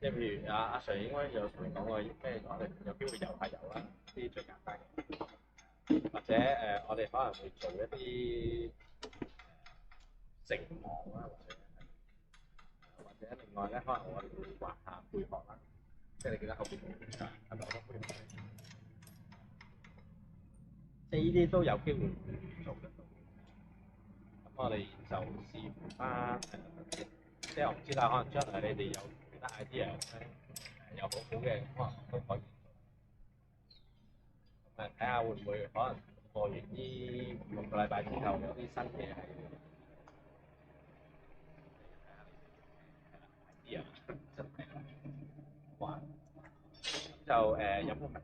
即係譬如阿 Sir 應該有同你講過咩？我哋有機會遊下遊啦，呢啲最簡單嘅。或者我哋可能會做一啲繩網啦，或者另外咧，可能我哋會畫下貝殼啦，即係你記得後邊係咪好多貝殼？即係呢啲都有機會做得到。咁我哋就視乎翻即係我唔知啦，可能將來你哋有其他 idea 咧，有好好嘅，可能都可以做。咁睇下會唔會可能過完呢6個禮拜之後有啲新嘢係idea真係玩，就有冇問題？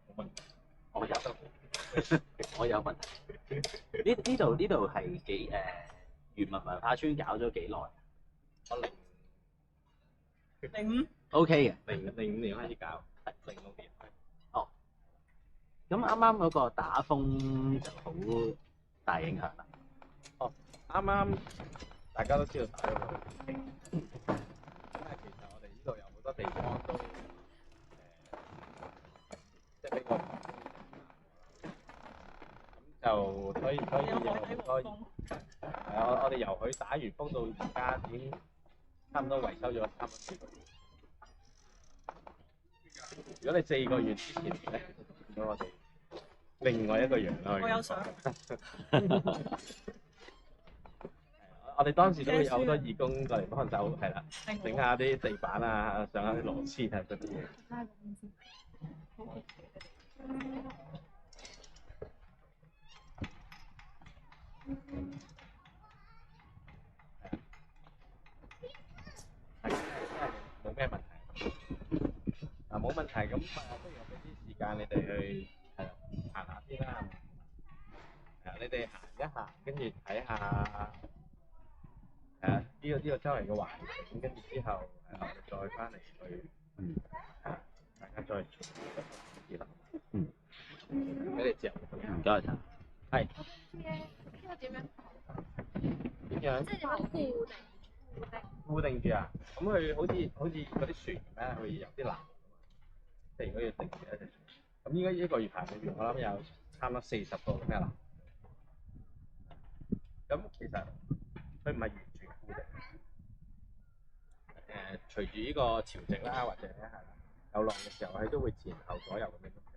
冇問題，我有問題。呢度係幾漁民文化村搞咗幾耐？我05 OK 嘅， 05年開始搞，06年。哦，咁啱啱嗰個打風就好大影響啦。哦，啱啱大家都知道打咗個疫情，咁其實我哋呢度有好多地方都即係比較咁就所以有好多我哋由佢打完風到而家已經差唔多維修咗差唔多4個月。如果你4個月之前咧，見到我哋另外一個樣啦。我有相。我哋當時都會有好多義工過嚟幫手，係啦，整下啲地板啊，上下啲螺絲啊嗰啲嘢。冇咩問題。冇問題，咁不如我俾啲時間你哋去行下先啦。你哋行一行，跟住睇下呢個周圍嘅環境，跟住之後再翻嚟去大家再做啲啦。俾你自由。唔該晒。係。呢個點樣？點樣？即係點樣固定？固定住啊？咁佢好似嗰啲船咧，佢有啲欄，即係如果要定住一隻船，咁應該一個月行裏邊，我諗有差唔多40個咁嘅欄。咁其實佢唔係完全固定，隨住呢個潮汐啦，或者係有浪嘅時候，佢都會前後左右咁樣喐嘅。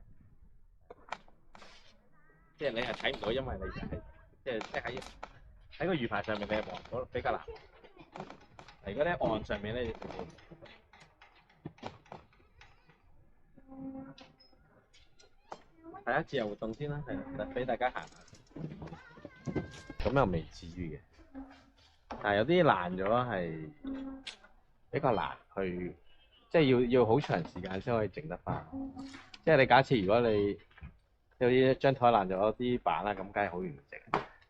即係你係睇唔到，因為你就係即係喺個魚排上面你係望到比較難。如果咧岸上面咧，你睇下自由活動先啦，係俾大家行下。咁又未至於嘅，但係有啲爛咗係比較難去，即係要好長時間先可以整得翻。即係你假設如果你有啲張台爛咗啲板啦，咁梗係好完整。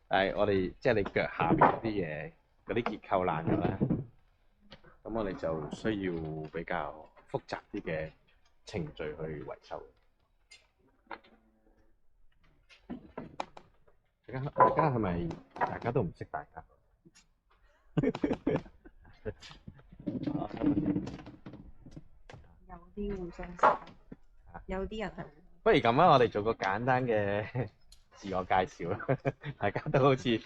但係我哋即係你腳下邊嗰啲嘢，嗰啲結構爛咗咧，咁我哋就需要比較複雜啲嘅程序去維修。大家係咪大家都唔識大家？有啲互相識，有啲人係。不如咁啊，我哋做個簡單嘅自我介紹啦。大家都好似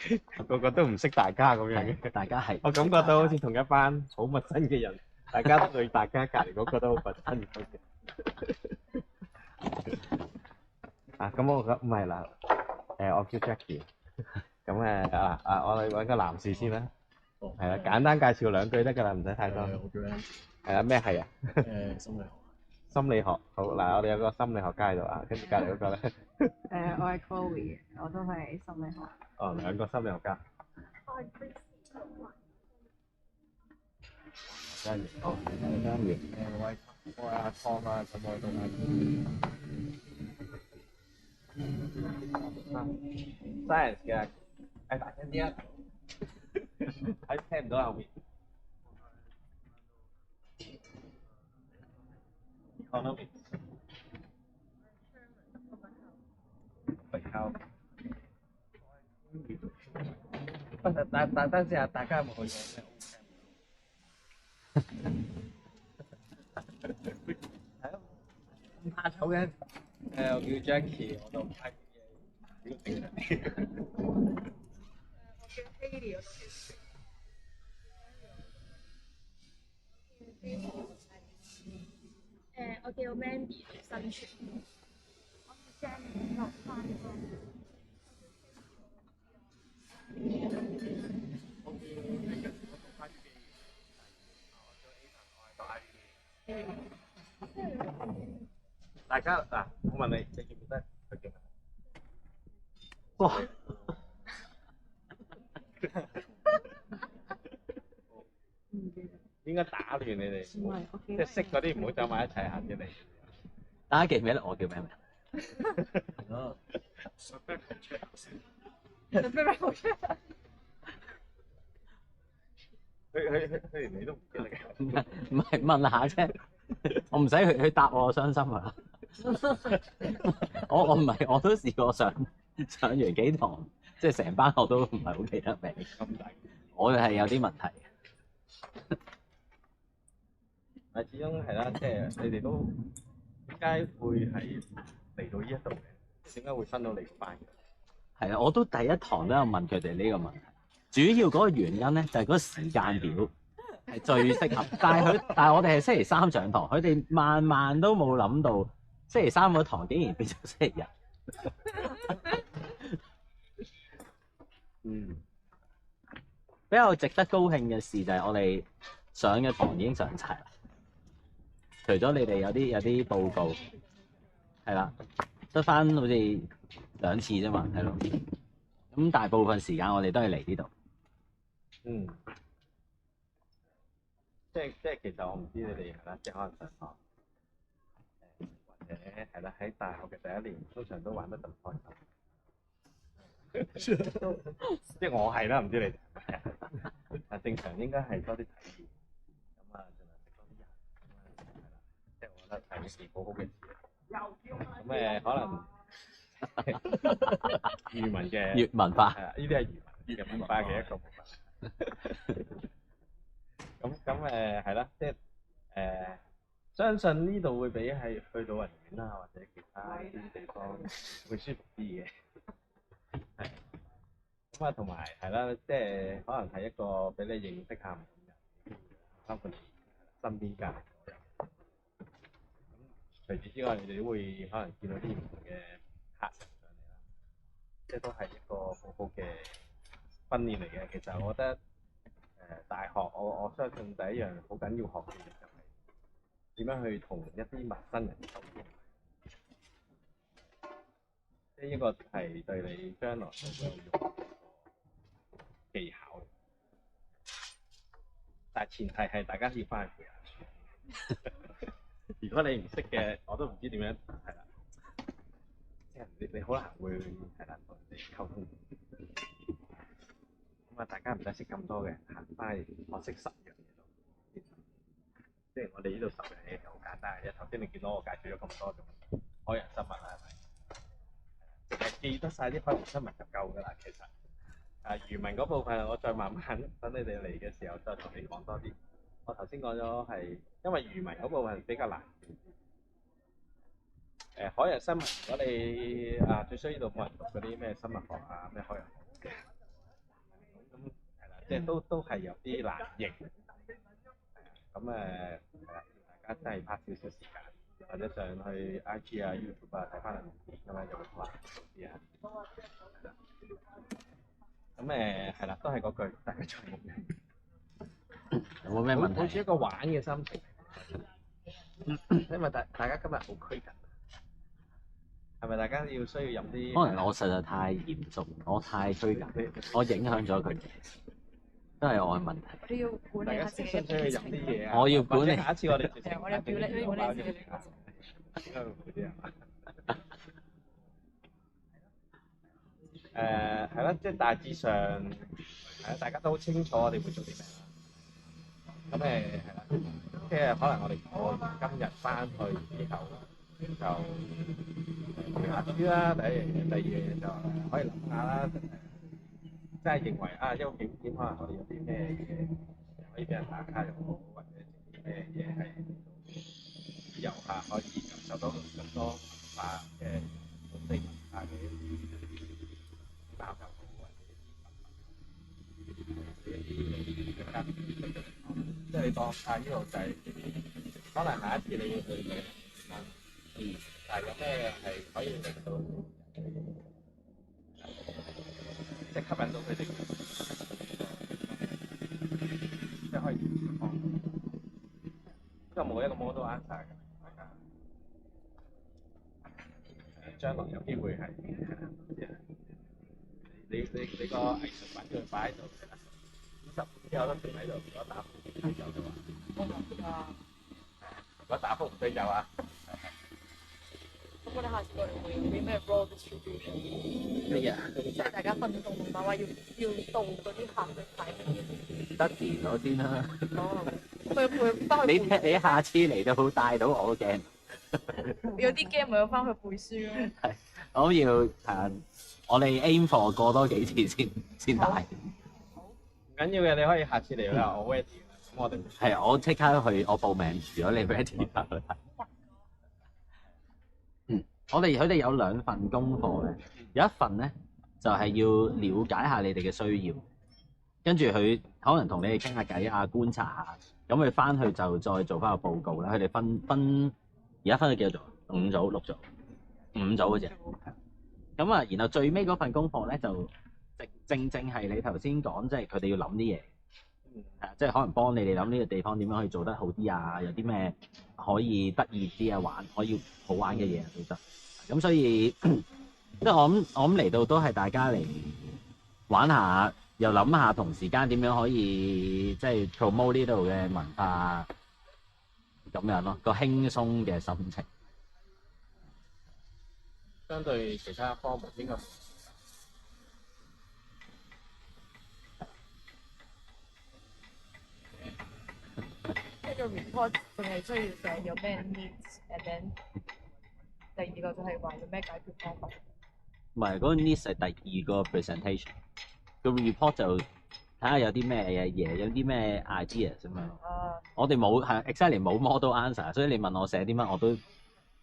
個個都唔識大家咁樣嘅，大家係我感覺到好似同一班好陌生嘅人，大家都對大家隔離嗰個都好陌生咁嘅。啊，咁我唔係啦，我叫 Jackie。咁我哋揾個男士先啦。係啦，簡單介紹兩句得㗎啦，唔使太多。我叫 Andy。係啊，咩係啊？心理學。心理學。好嗱，我哋有個心理學家喺度啊，跟住隔離嗰個咧。我係 Chloe，我都係心理學。哦，兩個心理學家。跟住，哦，跟住。我係阿湯啦，咁我都係。Science 嘅，大聲啲啊！睇聽唔到後面。Economics。Account。等陣啊，大家有冇去過咩？係咯，唔怕醜嘅。我叫 Jackie，我讀 IBA， 呢個正常啲。我叫 Haley，我讀我叫 Mandy，讀生存。我叫 Jenny，讀翻工。大家嗱，我問你，你記唔記得佢叫咩？哇！應該打亂你哋，唔係，即係識嗰啲唔好走埋一齊行嘅嚟。大家記唔記得我叫咩名？佢連你都唔記得嘅。唔係問下啫，我唔使佢答我傷心啊！我唔係，我都試過上完幾堂，即係成班我都唔係好記得名。咁大，我係有啲問題。但始終係啦，即係你哋都點解會係嚟到呢一度嘅？點解會分到嚟班嘅？係啊，我都第一堂都有問佢哋呢個問題。主要嗰個原因咧，就係嗰個時間表係最適合。但係我哋係星期三上堂，佢哋萬都冇諗到星期三嗰堂竟然變咗星期日。嗯，比較值得高興嘅事就係我哋上嘅堂已經上齊啦。除咗你哋有啲報告，係啦，得翻好似2次啫嘛，係咯。咁大部分時間我哋都係嚟呢度。嗯，即係其實我唔知你哋係啦，即係可能上堂或者係啦，喺大學嘅第一年，通常都玩得咁開心。即係我係啦，唔知你哋係咪啊？正常應該係多啲體驗，咁啊，盡量識多啲人，咁啊係啦，即係我覺得係一件好好嘅事。咁可能漁民嘅粵文化係啊，呢啲係漁民嘅文化嘅一個部分。咁係啦，即係相信呢度會比係去到雲園啦，或者其他啲地方會舒服啲嘅。係。咁啊，同埋係啦，即係可能係一個俾你認識下唔同人，包括你身邊隔離左右。咁除此之外，你哋都會可能見到啲唔同嘅客人上嚟啦。即係都係一個好好嘅訓練嚟嘅。其實我覺得大學我相信第一樣好緊要學嘅嘢就係點樣去同一啲陌生人溝通。即係呢個係對你將來都有用嘅技巧。但係前提係大家要翻去背下書。如果你唔識嘅，我都唔知點樣係啦。即係你好難會係啦同人哋溝通。咁啊，大家唔使識咁多嘅，行翻去學識10樣嘢度。即係我哋呢度10樣嘢好簡單嘅啫。頭先你見到我介紹咗咁多種海洋生物啦，係咪？淨係記得晒啲海洋生物就夠㗎啦，其實。漁民嗰部分我再慢慢等你哋嚟嘅時候再同你講多啲。我頭先講咗係因為漁民嗰部分比較難。海洋生物如果你最衰呢度冇人讀嗰啲咩生物學啊咩海洋學嘅，咁係啦，即係都係有啲難認。咁係啦，大家真係花少少時間，或者上去 IG 啊 YouTube 啊睇翻兩片咁樣就會可能熟啲啊。係啦。咁係啦，都係嗰句，大家做夢嘅。有冇咩問題？好似一個玩嘅心情，因為大家今日好拘謹，係咪大家要需要飲啲？可能我實在太嚴肅，我太拘謹，我影響咗佢哋，都係我嘅問題。你要管理下自己嘅需要飲啲嘢啊！我要管理。下一次我哋直情我哋表你管理自己嘅應該會好啲係嘛？係啦，即係大致上大家都好清楚我哋會做啲咩啦。咁係啦，即係可能我今日翻去之後就讀下書啦。第一樣嘢，第二樣嘢就可以諗下啦。即係認為一個景點可能我哋有啲咩嘢可以俾人打卡又好，或者啲咩嘢係遊客可以感受到更多文化嘅本地文化嘅包又好，或者一啲更加即係你當呢度就係可能下一次你會去嘅，但係有咩係可以令到即係吸引到佢哋，即係可以講，因為冇一個 model answer 嘅，大家將來有機會係你個藝術品要擺喺度，10年之後都仲喺度。如果打風唔飛走嘅話，如果打風唔飛走啊！咁我哋下次過嚟會有啲咩 role distribution？咩啊？即係大家分工同埋話要到嗰啲客去睇乜嘢？得掂咗先啦。哦，佢翻去你下次嚟都好帶到我嘅。有啲 game 咪要翻去背書咯。係，我要我哋 aim for 過多幾次先帶。唔緊要嘅，你可以下次嚟啦，我 ready。咁我哋係，我即刻去，我報名。如果你 ready 得去睇。佢哋有2份功課嘅，有一份咧就係要了解下你哋嘅需要，跟住佢可能同你哋傾下偈啊，觀察下，咁佢翻去就再做翻個報告啦。佢哋分而家分咗幾多組？5組、6組、5組嘅啫。咁啊，然後最尾嗰份功課咧就正係你頭先講，即係佢哋要諗啲嘢，即係可能幫你哋諗呢個地方點樣可以做得好啲啊，有啲咩可以得意啲啊，可以好玩嘅嘢都得。咁所以即係我諗嚟到都係大家嚟玩下，又諗下同時間點樣可以即係 promote 呢度嘅文化咁樣咯，個輕鬆嘅心情。相對其他科目應該呢個 report 仲係需要寫有咩 needs，and then 第二個就係話有咩解決方法。唔係嗰個 needs 係第2個 presentation，個 report 就睇下有啲咩嘢，有啲咩 ideas 咁樣。我哋冇係 exactly 冇 model answer， 所以你問我寫啲乜我都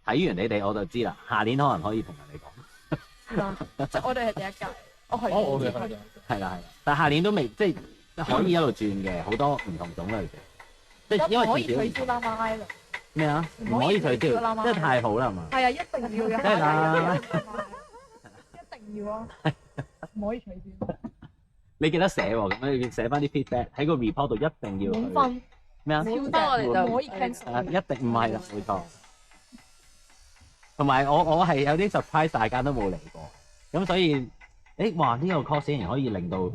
睇完你哋我就知啦。下年可能可以同人哋講。即係我哋係第一屆，我哋係啦，但係下年都未即係可以一路轉嘅，好多唔同種類嘅。即係因為可以取消啦嘛，Island。咩啊？唔可以取消，真係太好啦，係嘛？係啊，一定要嘅。梗係啦。一定要啊，唔可以取消。你記得寫喎，咁你寫翻啲 feedback 喺個 report 度一定要滿分咩啊？超我哋就唔可以 cancel。啊，一定唔係啦，冇錯。同埋我係有啲 surprise，大家都冇嚟過，咁所以哇呢個 course 竟然可以令到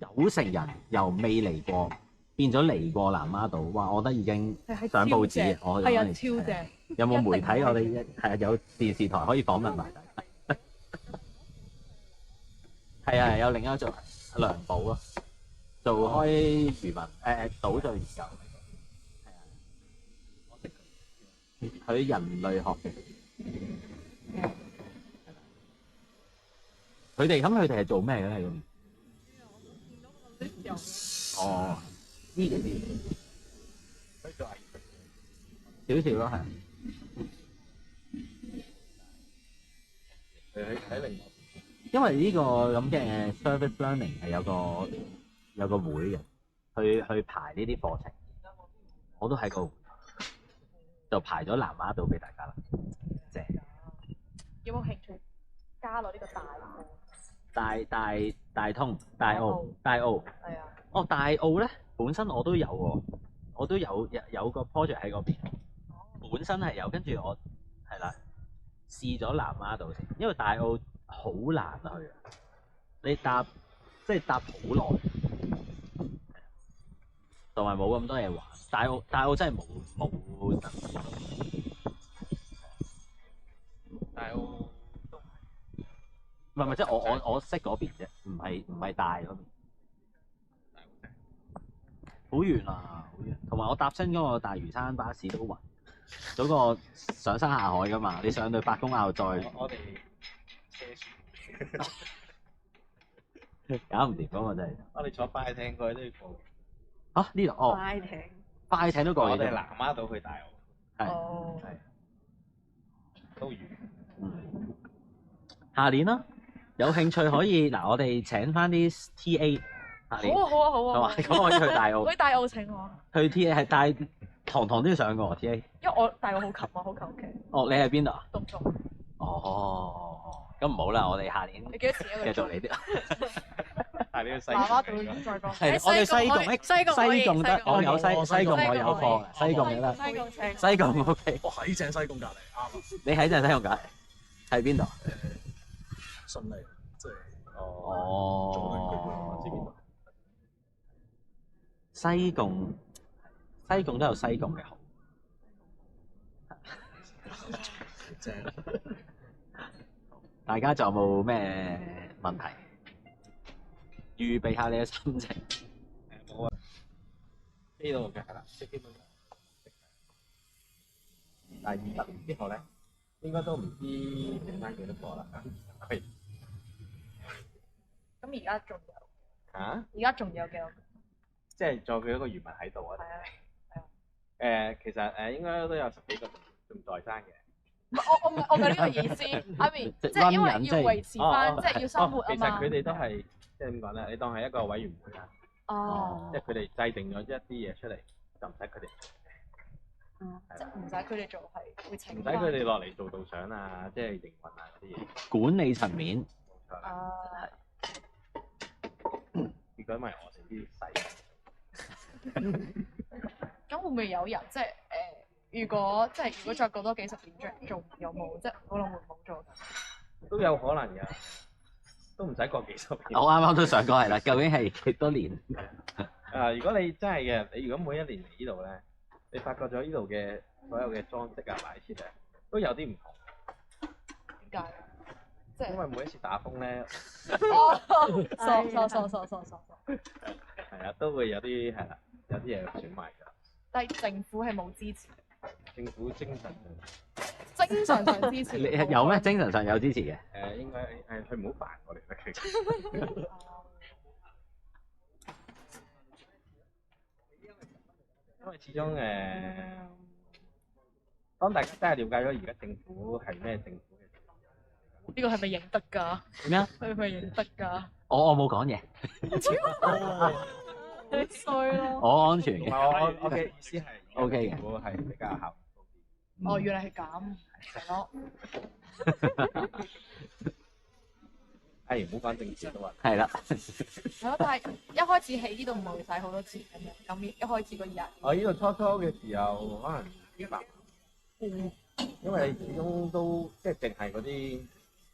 90%人由未嚟過變咗嚟過南丫島，哇！我覺得已經上報紙，我係啊，超正。有冇媒體我哋係有電視台可以訪問埋大家？係啊，有另一個做梁寶咯，做開漁民島嶼研究。佢人類學嘅，佢哋係做咩嘅咧？喺嗰邊？哦，呢啲少少咯，係。喺另外，因為呢個咁嘅 service learning 係有個會嘅，去排呢啲課程，我都喺個會就排咗南丫島俾大家啦，正。有冇興趣加落呢個大澳？大通大澳。係啊。哦，大澳咧，本身我都有喎，我都有個 project 喺嗰邊，本身係有，跟住我係啦，試咗南丫島先，因為大澳好難去啊，你搭好耐，同埋冇咁多嘢玩。大澳真係冇大澳唔係即係我識嗰邊啫，唔係大嗰邊。好遠啊，好遠！同埋我搭親嗰個大嶼山巴士都暈，嗰個上山下海㗎嘛，你上到白公坳再我哋車船搞唔掂㗎嘛真係。我哋坐快艇過去都要過。啊呢度哦，快艇。快艇都過我去啫。哋南丫島去大澳哦。都遠。下年啦，有興趣可以嗱，我哋請翻啲 TA。好啊好啊好啊！係嘛？咁可以去大澳。去大澳請我。去 TA 係帶堂都要上過 TA。因為我大澳好近啊，好近屋企。哦，你喺邊度啊？東涌。哦，咁唔好啦，我哋下年你幾多錢啊？繼續嚟啲。但係你要西南丫島再講。係，我哋西貢得，我有西貢我有課，西貢得。西貢請。西貢 OK。我喺正西貢隔離，啱啊！你喺正西貢隔離，喺邊度？順利，即係哦。我知邊度。西貢都有西貢嘅好。正。大家仲有冇咩問題？預備下你嘅心情。冇啊，呢度嘅係啦，即係基本上。但係20年之後咧，應該都唔知剩翻幾多個啦。係。咁而家仲有？嚇？而家仲有幾多個？即係仲有幾多個漁民喺度啊？係啊。其實應該都有10幾個仲在生嘅。唔係我嘅呢個意思，I mean，即係因為要維持翻，即係要生活啊嘛。其實佢哋都係即係點講咧？你當係一個委員會啦。哦。即係佢哋制定咗一啲嘢出嚟，就唔使佢哋。即係唔使佢哋做，係會請。唔使佢哋落嚟做導賞啊，即係營運啊嗰啲嘢。管理層面。冇錯啦。啊。結果咪我哋啲細。咁會唔會有人即係如果再過多幾十年做有冇即係可能會冇做？都有可能㗎，都唔使過幾十年。我啱啱都想講係啦，究竟係幾多年？如果你真係嘅，你如果每一年嚟呢度咧，你發覺咗呢度嘅所有嘅裝飾啊、擺設咧，都有啲唔同。點解？即係因為每一次打風咧，傻。係啊，都會有啲係啦，有啲嘢損壞㗎。但係政府係冇支持。政府精神上支持。你有咩精神上有支持嘅？應該係佢唔好煩我哋啦，其實。因為始終當大家真係了解咗而家政府係咩政府嘅時候，呢個係咪認得㗎？咩啊？係咪認得㗎？我冇講嘢。你衰咯！我安全嘅。我嘅意思係 OK 嘅，政府係比較效率高啲。哦，原來係咁，係咯。係唔好講政治都話。係啦，係咯，但係一開始起呢度唔會使好多錢咁樣，咁一開始個人，我呢度初嘅時候可能幾百萬，因為你始終都即係淨係嗰啲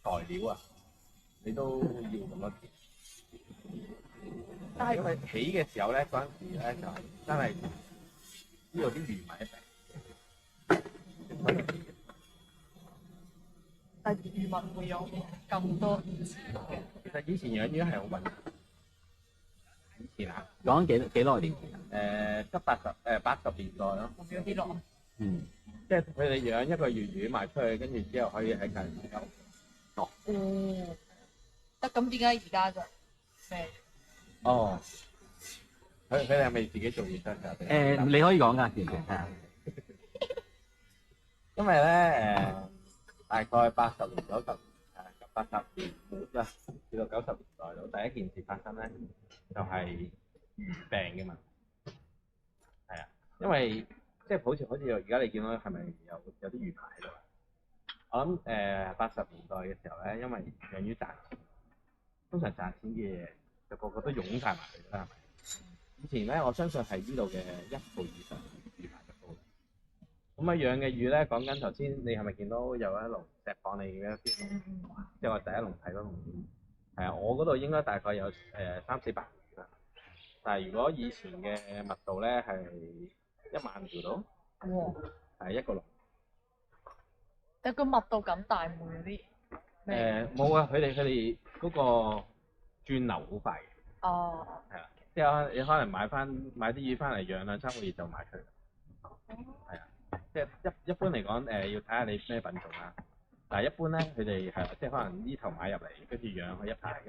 材料啊，你都要咁多錢。但係因為起嘅時候咧，嗰陣時咧就真係呢度啲魚米一平，但係漁民會有咁多錢嘅，其實以前養魚係好穩陣。以前啊，講幾耐年前80年代咯，有幾耐？嗯，即係佢哋養一個月魚賣出去，跟住之後可以喺隔離買夠。哦，得咁點解而家就咩？哦，佢哋係咪自己做嘢得㗎？你可以講㗎，完全係啊。因為咧大概80年9080年啦，至到90年代度，第一件事發生咧就係魚病嘅嘛。係啊，因為即係好似而家你見到係咪有啲魚排喺度啊？我諗80年代嘅時候咧，因為養魚賺錢，通常賺錢嘅嘢就個個都湧晒埋嚟啦，係咪？以前咧，我相信係呢度嘅1倍以上魚排嘅數量。咁啊養嘅魚咧，講緊頭先，你係咪見到有一籠石蚌你嘅一邊籠？即係我第一籠睇嗰籠魚。係啊，我嗰度應該大概有300-400魚啦。但係如果以前嘅密度咧係1萬條到，哇！係一個籠。但個密度咁大，會有啲咩？冇啊！佢哋嗰個轉流好快嘅。哦，係啦，即係你可能買啲魚翻嚟養2-3個月就賣出去。係啊，即係一般嚟講要睇下你咩品種啦。但係一般咧，佢哋係即係可能呢頭買入嚟，跟住養佢一排。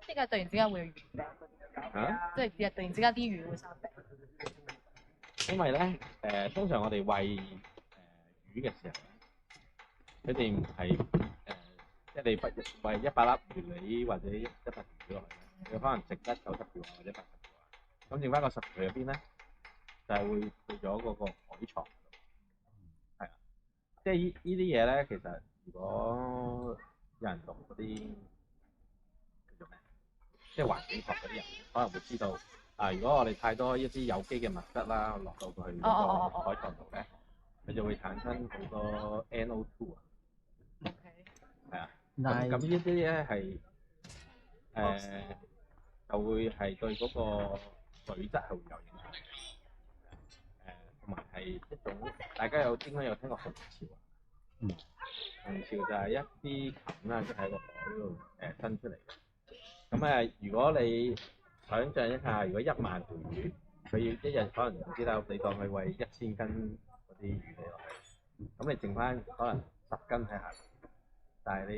點解突然之間會有魚病嗰啲？嚇！即係突然之間啲魚會生病。因為咧通常我哋餵魚嘅時候咧，佢哋唔係即係你餵100粒魚梨或者100條魚落去咧，佢可能食得90條或者80條啊。咁剩翻個10條入邊咧，就係會去咗嗰個海床。係啊，即係呢啲嘢咧，其實如果有人讀嗰啲叫做咩，即係環境學嗰啲人，可能會知道啊。如果我哋太多一啲有機嘅物質啦，落到去嗰個海床度咧，佢就會產生好多 NO2 啊。係啊，咁呢啲咧係就會係對嗰個水質係會有影響。同埋係一種大家應該有聽過紅潮啊。紅潮就係一啲菌啦，即係喺個海度生出嚟嘅。咁如果你想像一下，如果1萬條魚，佢要一日可能唔知啦，你當佢餵1000斤嗰啲魚嚟落去，咁你剩翻可能10斤喺下邊，但係你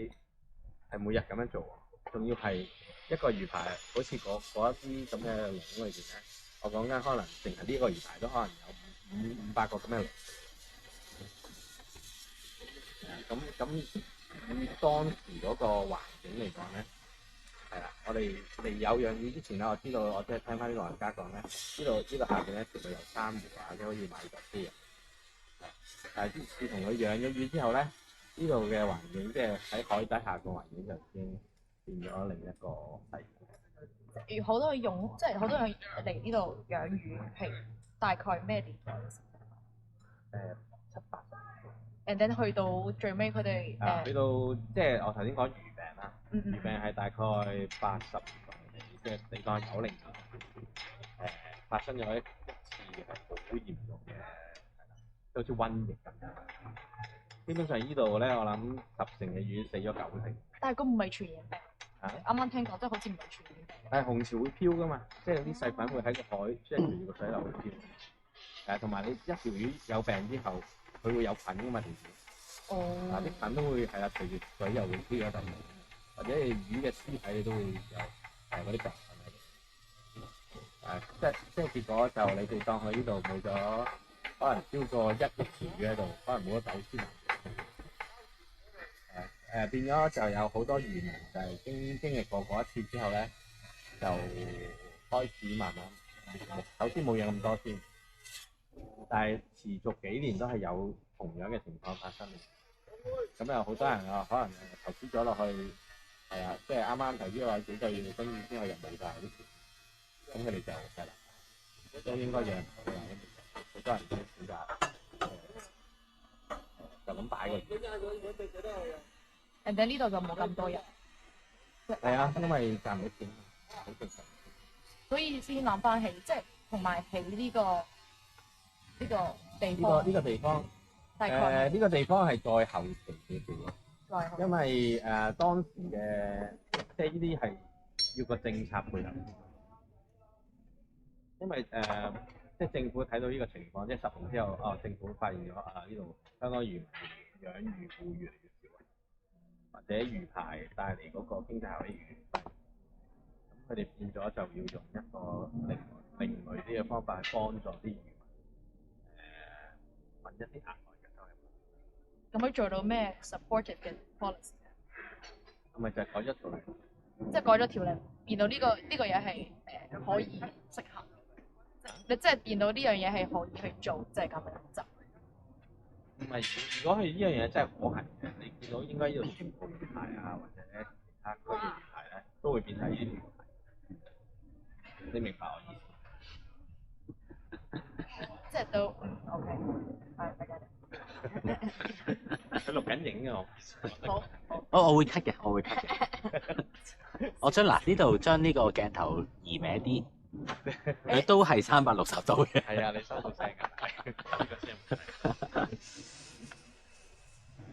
係每日咁樣做喎，仲要係一個魚排，好似嗰一啲咁嘅籠裏邊咧，我講緊可能淨係呢個魚排都可能有500個咁嘅籠。咁以當時嗰個環境嚟講咧，係啦，我哋未有養魚之前咧，我知道我即係聽翻啲老人家講咧，呢度下邊咧全部有珊瑚啊，即係可以買到啲嘅。但係自從佢養咗魚之後咧，呢度嘅環境即係喺海底下個環境就已經變咗另一個世界。好多人即係好多人嚟呢度養魚，係大概咩年代嘅時候？70-80。And then 去到最尾，佢哋去到即係我頭先講魚病啦，魚病係大概80年代，即係你當90年發生咗一次係好嚴重嘅，好似瘟疫咁樣。基本上呢度咧，我諗10成嘅魚死咗9成。但係佢唔係傳染病。啱啱聽講，即係好似唔係傳染病。但係紅潮會飄噶嘛，即係啲細菌會喺個海，即係隨住個水流去飄。同埋你一條魚有病之後，佢會有菌噶嘛條魚。哦。啲菌都會係隨住水又會飄咗度，或者係魚嘅屍體你都會有嗰啲病菌喺度。即係結果就你哋當佢呢度冇咗，可能超過1億條魚喺度，可能冇咗9千萬。變咗就有好多漁民就係經歷過嗰一次之後咧，就開始慢慢首先冇養咁多先，但係持續幾年都係有同樣嘅情況發生嘅。咁有好多人可能投資咗落去，係啊，即係啱啱頭先話幾個月，跟住之後又冇晒啲錢，咁佢哋就係啦，都應該有人討啦，好多人都選擇就咁擺個魚。 and then 呢度就冇咁多人，係啊，因為賺唔到錢，好正常。所以先諗翻起，即係同埋起呢個地呢方，個地方，大概呢個地方係再後期少少。再好因為當時嘅即係呢啲係要個政策配合，因為即係政府睇到呢個情況，即係10年之後，政府發現咗呢度香港漁民養魚戶越嚟越少，或者魚排帶嚟嗰個經濟效益越嚟越低，咁佢哋變咗就要用一個另類啲嘅方法去幫助啲漁民揾一啲額外嘅收入。咁可以做到咩 supportive 嘅 policy？咁咪就係改咗條例，即係改咗條例，變到呢個嘢係可以適合，你即係變到呢樣嘢係可以去做，即係咁樣就。唔係，如果係呢樣嘢真係可行嘅，你見到應該呢度全部魚排啊，或者其他區嘅魚排咧，都會變晒呢啲魚排。你明白我意思？即係都OK，係大家。佢錄緊影嘅我。好，我會 cut 嘅，我會 cut 嘅。我將呢度將呢個鏡頭移歪啲，佢都係360度嘅。係啊，你收到聲㗎，呢個聲。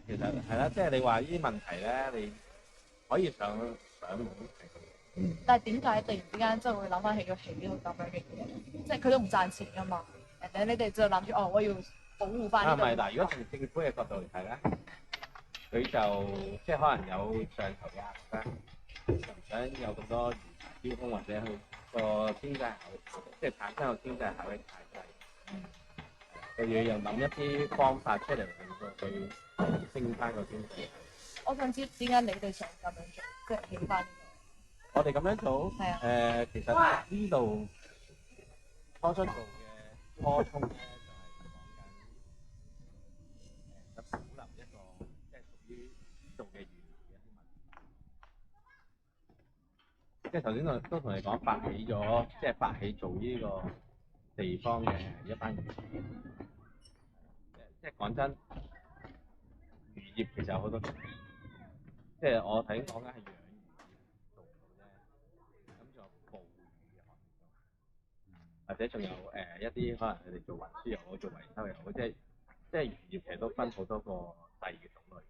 其實係啦，即係你話呢啲問題咧，你可以上網睇。但係點解突然之間即係會諗翻起要起呢度咁樣嘅嘢？即係佢都唔賺錢㗎嘛。誒，你哋就諗住我要保護翻呢度。唔係嗱，如果從政府嘅角度嚟睇咧，佢就即係可能有上頭壓力啦，唔想有咁多魚排標空或者佢個經濟效益，即係產生個經濟效益太低。佢要又諗一啲方法出嚟，令到佢升翻個經濟。我想知點解你哋想咁樣做，即係起翻呢我哋咁樣做，係啊其實呢度初初做嘅初衷咧，就係講緊保留一個即係屬於呢度嘅漁民嘅一啲問題。即係頭先我都同你講發起咗，即係發起做呢個地方嘅一班漁民。即係講真，漁業其實有好多種，即係我睇講緊係養魚業做唔到啫，咁仲有捕魚嘅行業，或者仲有一啲可能佢哋做運輸又好，做維修又好，即係漁業其實都分好多個細嘅種類，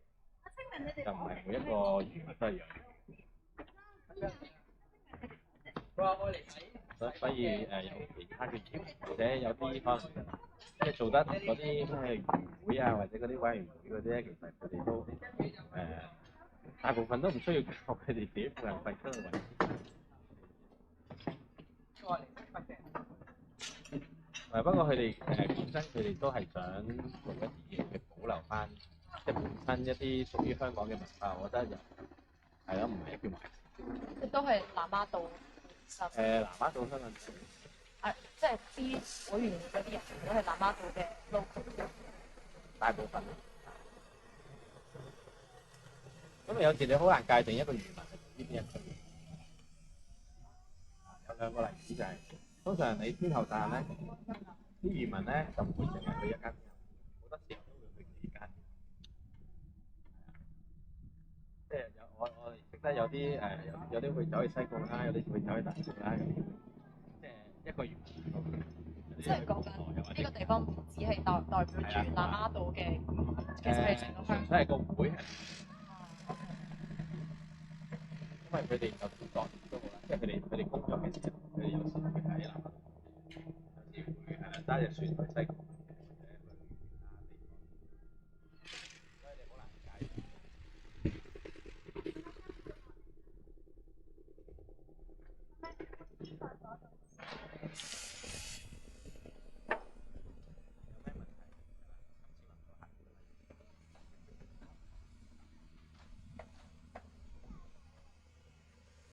就唔係每一個漁民都係養魚。所以有其他嘅業，或者有啲可能即係做得嗰啲咩漁會啊，或者嗰啲委員會嗰啲咧，其實佢哋都大部分都唔需要靠佢哋自己個人費出去揾。不過佢哋本身佢哋都係想做一啲嘢去保留翻，即係本身一啲屬於香港嘅文化，我覺得係咯，唔係一件壞事。個？都係南丫島。南丫島香港人。即係啲會員嗰啲人都係南丫島嘅 local。大部分。咁有時你好難界定一個漁民係屬於邊一區。有兩個例子就係、通常你天后誕咧，啲漁民咧就唔會淨係去一間店，好多時候都會去幾間。即係我哋識得有啲有啲會走去西貢啦，有啲會走去大埔啦，即係一個漁民。即係講緊呢個地方唔只係代表住南丫島嘅，其實係成個香港。係個會係。因為佢哋有時講都好啦，即係佢哋工作嘅時候，佢哋有時會喺南丫島，有時會揸隻船去西貢。